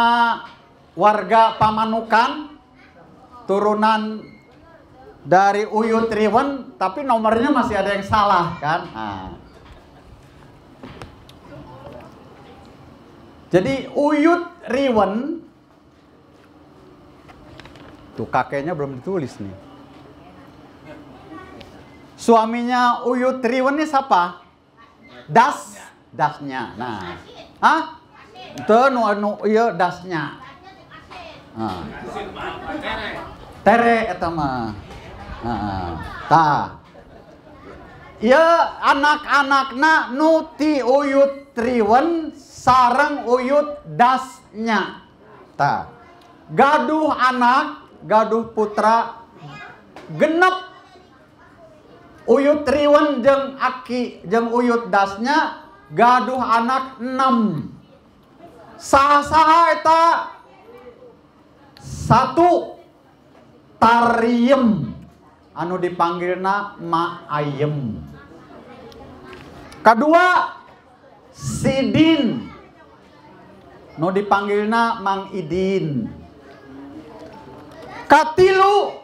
warga Pamanukan turunan dari Uyut Riwen, tapi nomornya masih ada yang salah kan. Nah. Jadi Uyut Riwen tuh kakeknya belum ditulis nih. Suaminya Uyut Riwen ini siapa? Dasnya. Nah. Hah? Itu iya dasnya. Nah. Tere eta mah. Tah. Ieu anak-anakna nu ti Uyut Riwen sareng Uyut dasnya. Tah. Gaduh anak, gaduh putra genep. Uyut Riwen jeung Aki jeung Uyut dasnya gaduh anak 6. Saha-saha eta? 1 Tariem anu dipanggilna Ma Ayem. Kedua Sidin nu dipanggilna Mang Idin. Katilu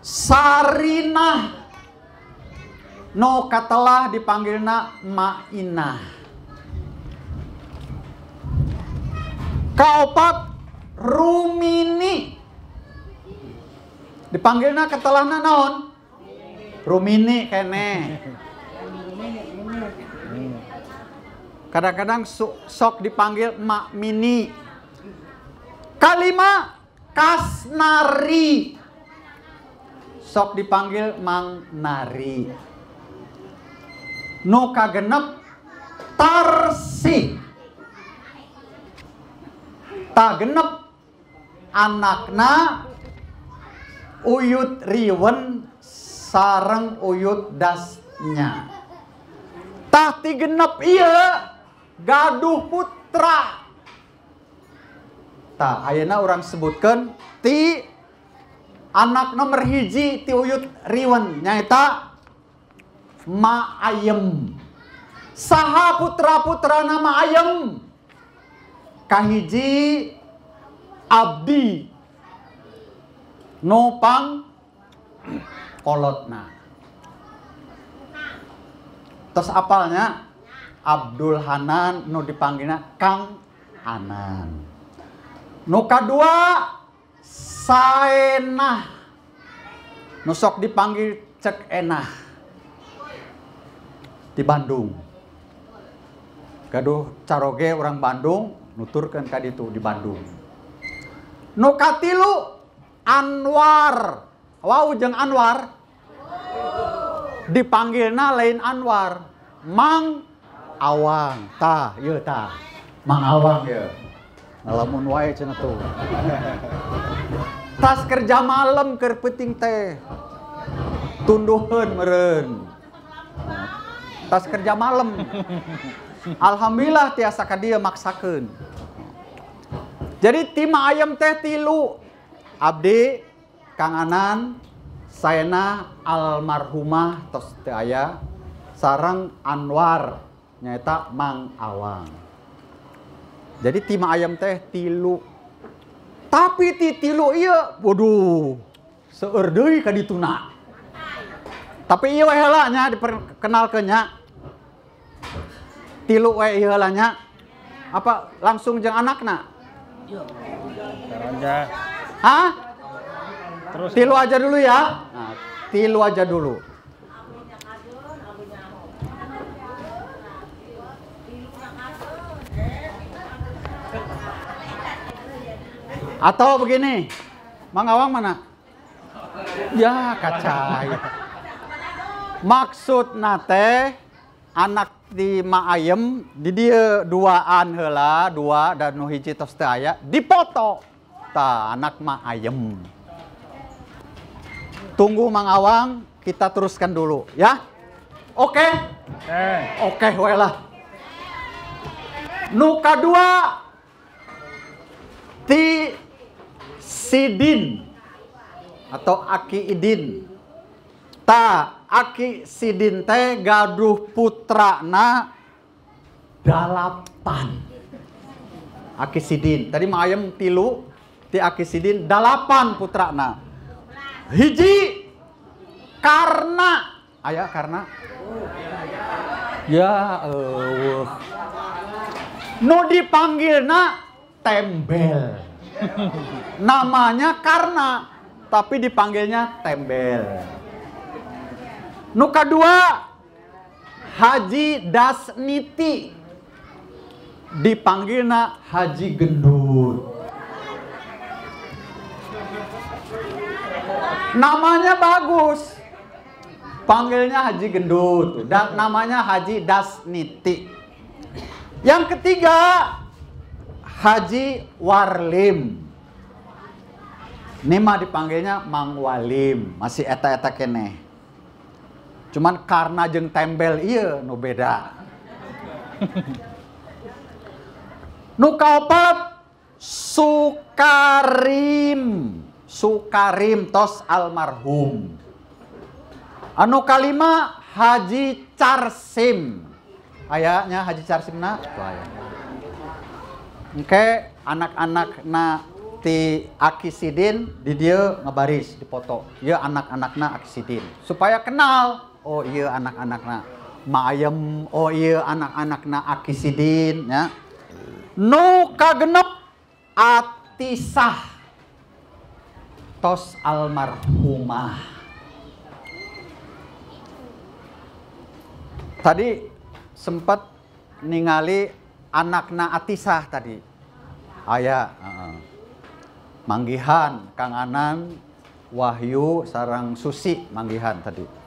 Sarinah no katelah dipanggilna Ma Inah. Kaopat Rumini dipanggilna katelahna naon? Rumini kene. Kadang-kadang sok dipanggil Mak Mini. Kalima Kasnari, sok dipanggil Mang Nari. Nu kagenep Tarsi. Ta genep anakna Uyut Riwen sareng Uyut dasnya. Tah ti genep ieu gaduh putra. Tah ayeuna urang sebutkeun ti anak nomor 1 ti Uyut Riwen nyaeta Ma Ayem. Saha putra-putra nama Ayem? Kahiji Abdi Nopang kolotna. Terus apalnya Abdul Hanan nu dipanggilna Kang Hanan. Nu kadua Saenah nu sok dipanggil Cek Enah di Bandung. Gaduh caroge orang Bandung nuturkeun ka ditu di Bandung. Nu katilu Anwar. Wau jeung Anwar dipanggilna lain Anwar, Mang Awang. Tah, ieu tah. Mang Awang ieu. Ngalamun wae cenah tuh. Tas kerja malam keur peuting teh. Tunduheun meureun. Tas kerja malam. Alhamdulillah tiasa ka dieu maksakeun. Jadi tima ayam teh tilu. Abdi, Kang Anan, sayana almarhumah tos teu aya, sareng Anwar nyaeta Mang Awang. Jadi tima ayam teh tilu. Tapi ti tilu ieu, waduh, seueur deui ka dituna. Tapi ieu we heula nya diperkenalkeun nya. Tilu we ieu heula nya. Apa langsung jeung anakna? Aja. Hah? Terus Tilu aja dulu ya. Nah, tilu aja dulu. Atau begini, Mang Awang mana? Ya kacai. Maksud nate anak di Ma Ayem di dia duaan heula, dua dan nu hiji tos teu aya dipoto. Ta anak Ma Ayem. Tunggu Mang Awang, kita teruskan dulu ya. Oke? Oke we lah. Nu kadua ti Sidin atau Aki Idin. Ta Aki Sidin teh gaduh putrana 8. Aki Sidin. Tadi mah ayam tilu, ti Aki Sidin 8 putrana. Hiji Karna. Aya Karna. Ya nu dipanggilna Tembel. Namanya Karna, tapi dipanggilnya Tembel. Nu kadua Haji Dasniti, dipanggilna Haji Gendut. Namanya bagus, panggilnya Haji Gendut dan namanya Haji Dasniti. Yang ketiga Haji Warlim. Ini mah dipanggilnya Mang Walim, masih eta-eta keneh. Cuman Karna jeung Tembel ieu nu beda. Nu kaopat Sukarim. Sukarim tos almarhum. Anu kalima Haji Carsim. Ayahnya Haji Carsimna tuh aya. Oke, anak-anakna ti Aki Sidin di dieu ngabaris dipoto. Ieu anak-anakna Aki Sidin supaya kenal. Oh ieu anak-anakna Ma Ayem, oh ieu anak-anakna Aki Sidin nya. Nu kagenep Atisah tos almarhumah. Tadi sempat ningali anakna Atisah tadi. Aya manggihan Kang Anan, Wahyu sarang Susi manggihan tadi.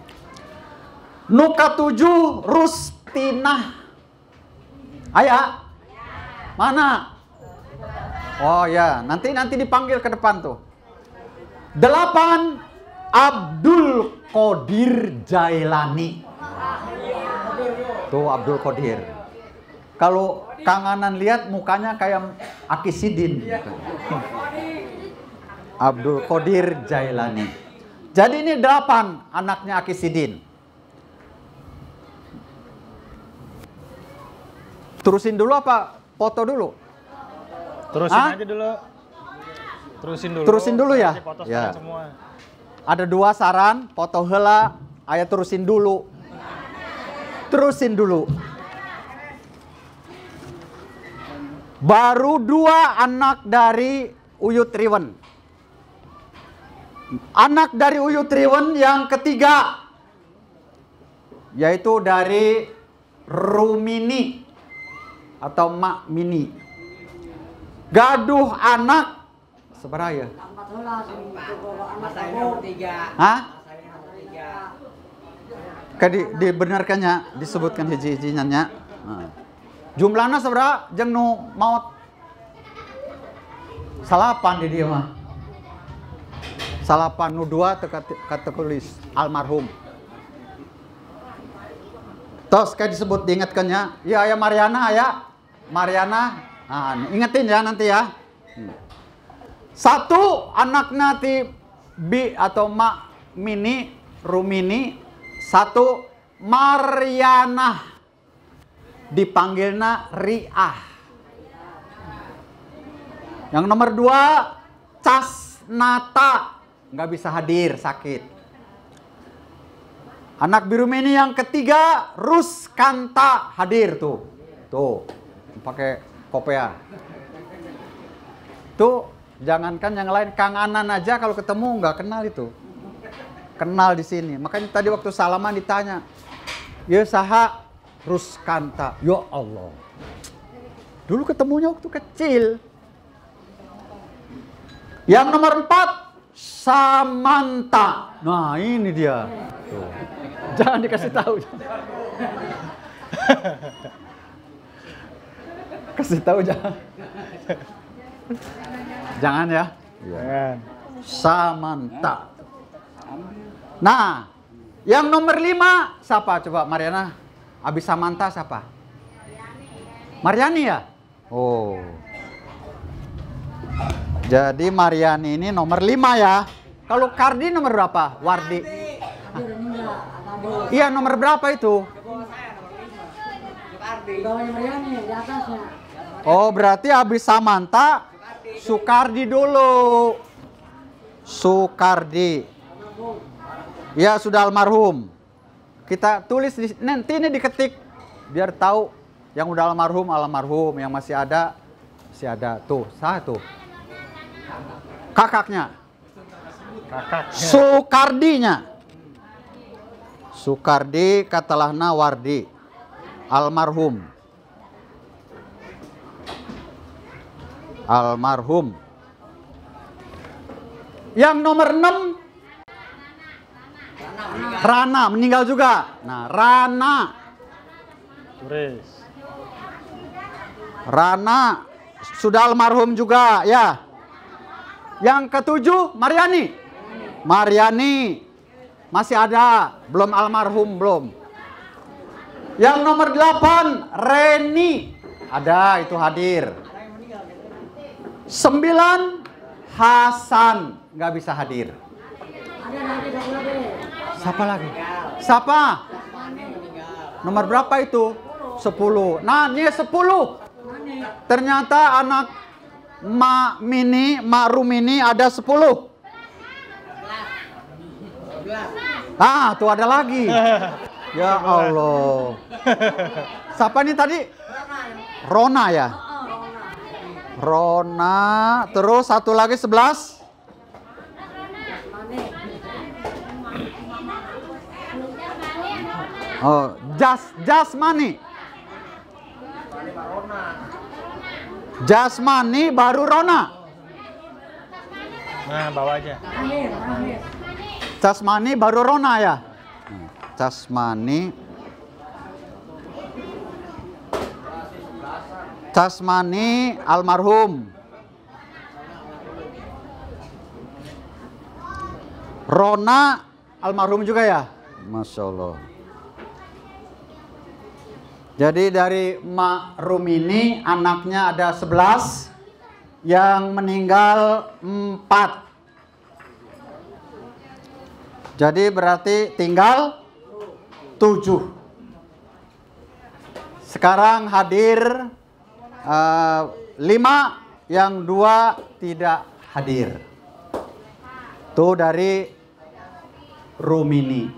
Nu katujuh Rustinah. Aya? Mana? Oh ya, nanti dipanggil ke depan tuh. 8 Abdul Qadir Jailani. Tuh Abdul Qadir. Kalau Kang Anan lihat mukanya kayak Aki Sidin. Abdul Qadir Jailani. Jadi ini 8 anaknya Aki Sidin. Terusin dulu apa foto dulu? Terusin aja dulu. Terusin dulu ya. Ya. Semua. Ada 2 saran, foto heula, aya terusin dulu. Terusin dulu. Baru 2 anak dari Uyut Riwen. Anak dari Uyut Riwen yang ketiga yaitu dari Rumini atau Mak Mini. Gaduh anak seberapa ya? Hah? Dibenarkannya, disebutkan hiji-hijinya. Nah. Jumlahnya seberapa? Jeung nu maot 8 di dia mah. 8 nu 2 tulis almarhum. Tos kayak disebut diingatkannya. Ya aya Mariana aya. Mariana. Nah, ingetin ya nanti ya. Satu anaknya ti Bi atau Ma Mini, Rumini. Satu Mariana, dipanggilnya Riah. Yang nomor 2 Casnata, nggak bisa hadir, sakit. Anak biru mini yang ketiga Ruskanta, hadir tuh. Tuh, pakai kopea. Tuh, jangankan yang lain, Kang Anan aja kalau ketemu nggak kenal itu. Kenal di sini. Makanya tadi waktu salaman ditanya, "Ya saha Ruskanta?" Ya Allah. Dulu ketemunya waktu kecil. Yang nomor 4 Samanta. Nah, ini dia. Tuh. Jangan dikasih tahu. Kasih tahu jangan. Jangan ya. Jangan. Samanta. Nah, yang nomor 5 siapa coba Mariana? Abis Samanta siapa? Mariani ya? Oh. Jadi Mariani ini nomor 5 ya. Kalau Kardi nomor berapa? Wardi. Iya, nomor berapa itu? Oh, berarti habis Samanta Sukardi dulu. Sukardi. Ya, sudah almarhum. Kita tulis nanti ini diketik biar tahu yang udah almarhum, yang masih ada. Tuh, satu. Kakaknya. Sukardinya. Sukardi katalahna Wardi. Almarhum. Yang nomor 6 Rana meninggal juga. Nah, Rana. Rana sudah almarhum juga ya. Yang ke-7 Mariani. Mariani masih ada, belum almarhum belum. Yang nomor 8 Reni. Ada, itu hadir. 9 Hasan, nggak bisa hadir. Siapa lagi? Siapa? Nomor berapa itu? 10. Nah, ini 10. Ternyata anak Ma Rumini ada 10. Ah, tuh ada lagi. Ya Allah. Siapa nih tadi? Rona ya? Rona. Terus satu lagi 11. Oh, Jasmani. Jasmani baru Rona. Nah, bawa aja. Jasmani baru Rona ya. Jasmani almarhum. Rona almarhum juga ya. Masya Allah. Jadi dari Ma Rumini anaknya ada 11, yang meninggal 4. Jadi berarti tinggal 7. Sekarang hadir 5, yang 2 tidak hadir. Itu dari Rumini.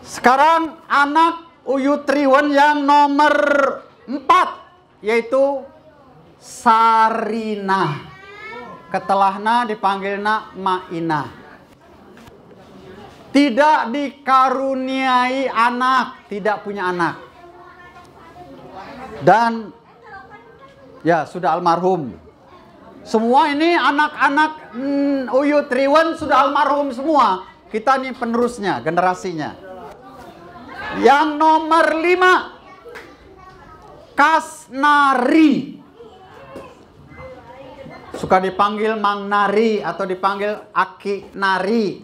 Sekarang anak Uyut Triwon yang nomor 4, yaitu Sarina. Ketelahna dipanggilna Maina. Tidak dikaruniai anak, tidak punya anak. Dan ya sudah almarhum. Semua ini anak-anak Uyut Triwon sudah almarhum semua. Kita nih penerusnya, generasinya. Yang nomor 5 Kasnari. Suka dipanggil Mang Nari atau dipanggil Aki Nari.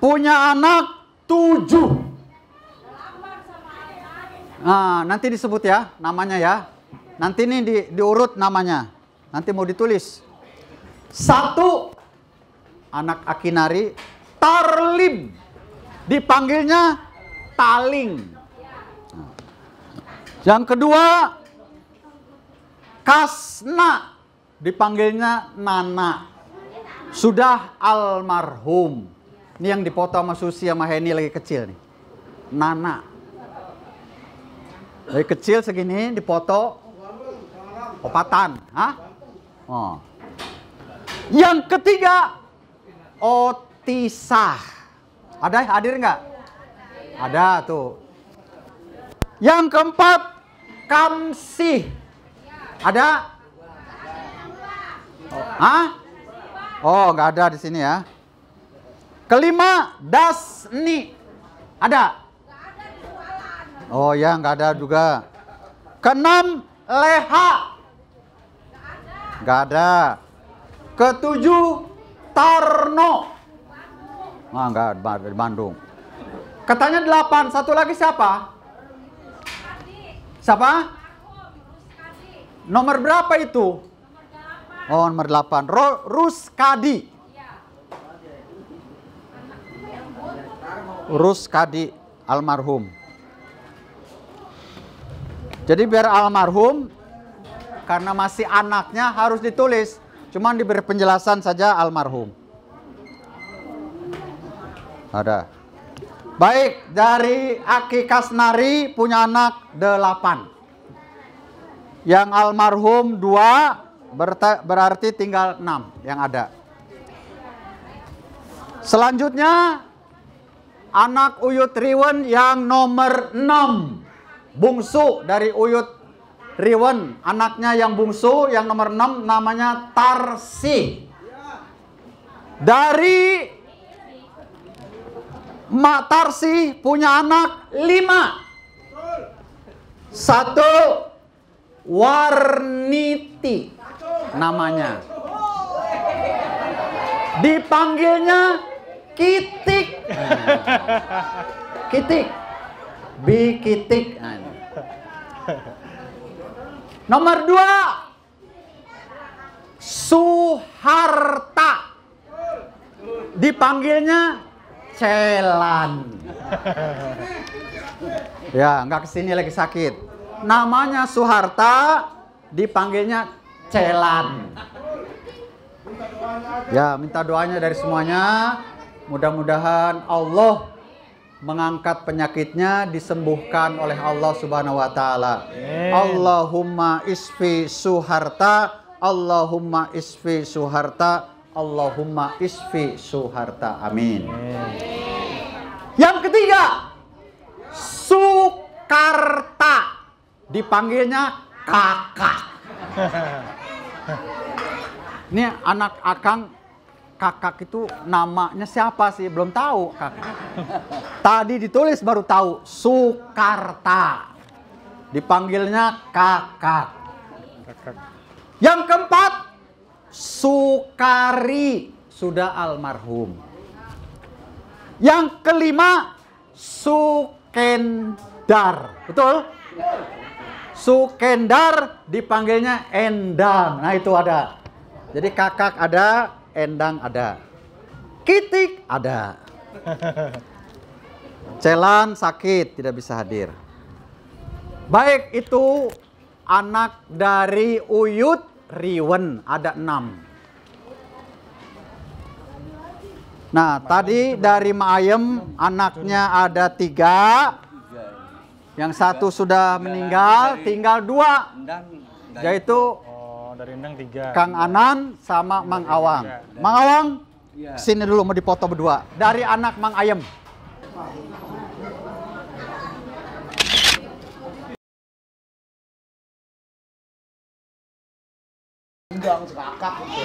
Punya anak 7. Nah, nanti disebut ya namanya ya. Nanti ini diurut namanya. Nanti mau ditulis. 1 anak Akinari Tarlim, dipanggilnya Taling. Yang kedua Kasna, dipanggilnya Nana. Sudah almarhum. Ini yang dipoto sama Susi sama Heni lagi kecil nih. Nana. Lagi kecil segini dipoto. Opatan. Hah? Oh. Yang ketiga Otisah. Ada hadir nggak? Ada tuh. Yang keempat Kamsih. Ada? Hah? Oh, nggak ada di sini ya. Kelima Dasni. Ada? Oh ya, nggak ada juga. Keenam Leha. Nggak ada. Ketujuh Tarno. Wah, nggak ada di Bandung. Katanya 8. Satu lagi siapa? Siapa? Nomor berapa itu? Oh, nomor 8. Ruskadi. Ruskadi almarhum. Jadi biar almarhum, karena masih anaknya harus ditulis. Cuman diberi penjelasan saja almarhum. Ada. Baik, dari Aki Kasnari punya anak 8. Yang almarhum 2, berarti tinggal 6 yang ada. Selanjutnya anak Uyut Riwen yang nomor 6. Bungsu dari Uyut Riwen, anaknya yang bungsu yang nomor 6 namanya Tarsi. Dari Mak Tarsi punya anak 5. 1 Warniti namanya. Dipanggilnya Kitik. Kitik. Bi Kitik. Nomor 2 Suharta. Dipanggilnya Celan. Ya, nggak kesini lagi sakit. Namanya Suharta, dipanggilnya Celan. Ya, minta doanya dari semuanya. Mudah-mudahan Allah mengangkat penyakitnya, disembuhkan oleh Allah Subhanahu wa taala. Allahumma isfi Suharta, Allahumma isfi Suharta, Allahumma isfi Suharta. Amin. Yang ketiga, Sukarta. Dipanggilnya Kakak. Ini anak Akang, Kakak itu namanya siapa sih? Belum tahu Kakak. Tadi ditulis baru tahu, Sukarta. Dipanggilnya Kakak. Yang keempat, Sukari, sudah almarhum. Yang kelima, Sukendar. Betul? Sukendar, dipanggilnya Endang. Nah, itu ada. Jadi Kakak ada, Endang ada. Kitik ada. Celan sakit, tidak bisa hadir. Baik, itu anak dari Uyut Riwen, ada 6. Nah, tadi dari Maayem anaknya ada 3. Yang 1 sudah meninggal, tinggal 2. Yaitu dari Endang 3. Kang Anan sama Mang Awang. Mang Awang, sini dulu mau dipoto berdua. Dari anak Mang Ayem.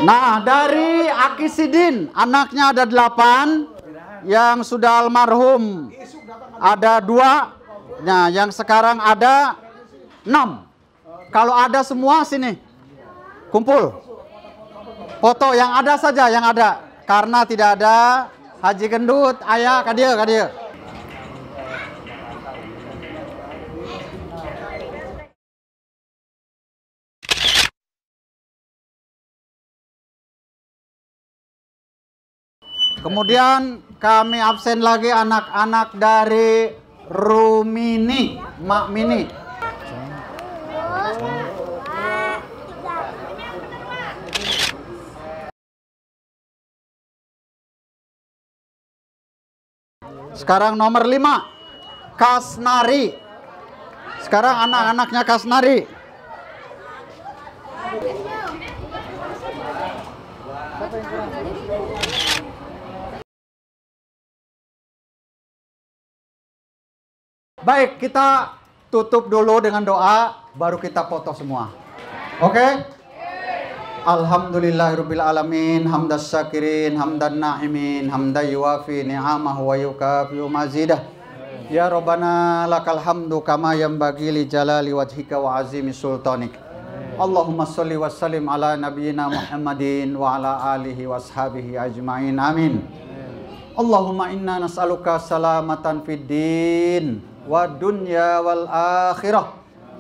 Nah, dari Aki Sidin, anaknya ada 8. Yang sudah almarhum ada 2. Nah, yang sekarang ada 6. Kalau ada semua sini. Kumpul. Foto yang ada saja, yang ada. Karena tidak ada Haji Gendut, ayah, kadia. Kemudian kami absen lagi anak-anak dari Rumini, Mak Mini. Sekarang nomor 5, Kasnari. Sekarang anak-anaknya Kasnari. Baik, kita tutup dulu dengan doa, baru kita foto semua. Oke? Alhamdulillahirabbil alamin, hamdas syakirin, hamdan na'imin, hamdan yuwafi ni'amahu wa yukafi'u mazidah. Ya Rabbana lakal hamdu kama yanbaghi li jalali wajhika wa azimi sultanik. Allahumma sholli wa sallim ala nabiyyina Muhammadin wa ala alihi wa ashabihi ajma'in. Amin. Allahumma inna nas'aluka salamatan fid din wa dunya wal akhirah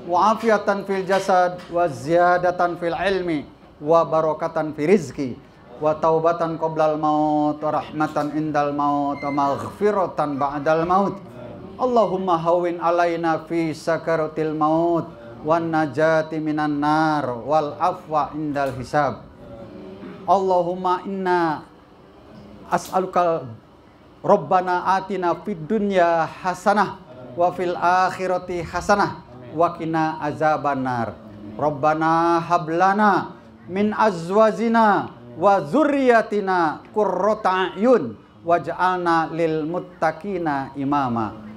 wa afiatan fil jasad wa ziyadatan fil ilmi wa barakatan fi rizki wa taubatan qoblal maut wa rahmatan indal maut wa maghfiratan ba'dal maut. Allahumma hawwin alaina fi sakaratil maut wan najati minan nar wal afwa indal hisab. Allahumma inna as'aluka Rabbana atina fid dunya hasanah wa fil akhirati hasanah wa qina azabannar. Rabbana hablana min azwajina wa dzurriyyatina qurrata a'yun waj'alna lil muttaqina imama.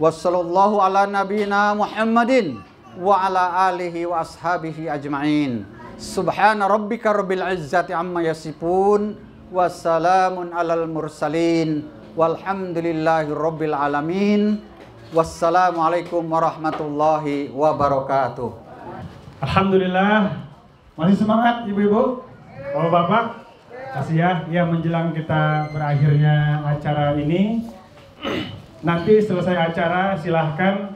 Wassallallahu ala nabiyyina Muhammadin wa ala alihi wa ashabihi ajma'in. Subhana rabbika rabbil izzati amma yasifun wassalamun alal mursalin walhamdulillahi rabbil alamin. Wassalamualaikum warahmatullahi wabarakatuh. Alhamdulillah, masih semangat ibu-ibu, bapak-bapak. Kasih ya menjelang kita berakhirnya acara ini. Nanti selesai acara silahkan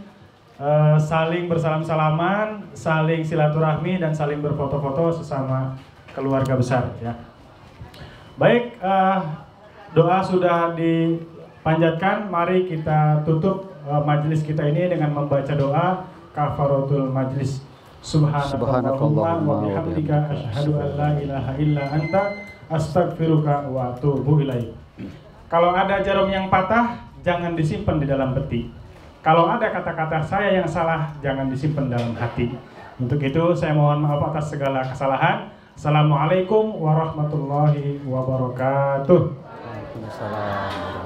saling bersalam-salaman, saling silaturahmi dan saling berfoto-foto sesama keluarga besar ya. Baik, doa sudah dipanjatkan, mari kita tutup majelis kita ini dengan membaca doa kafaratul majelis. Subhanakallahumma wa bihamdika asyhadu an la ilaha illa anta astaghfiruka wa atubu ilaik. Kalau ada jarum yang patah, jangan disimpan di dalam peti. Kalau ada kata-kata saya yang salah, jangan disimpan dalam hati. Untuk itu saya mohon maaf atas segala kesalahan. Assalamualaikum warahmatullahi wabarakatuh. Waalaikumsalam.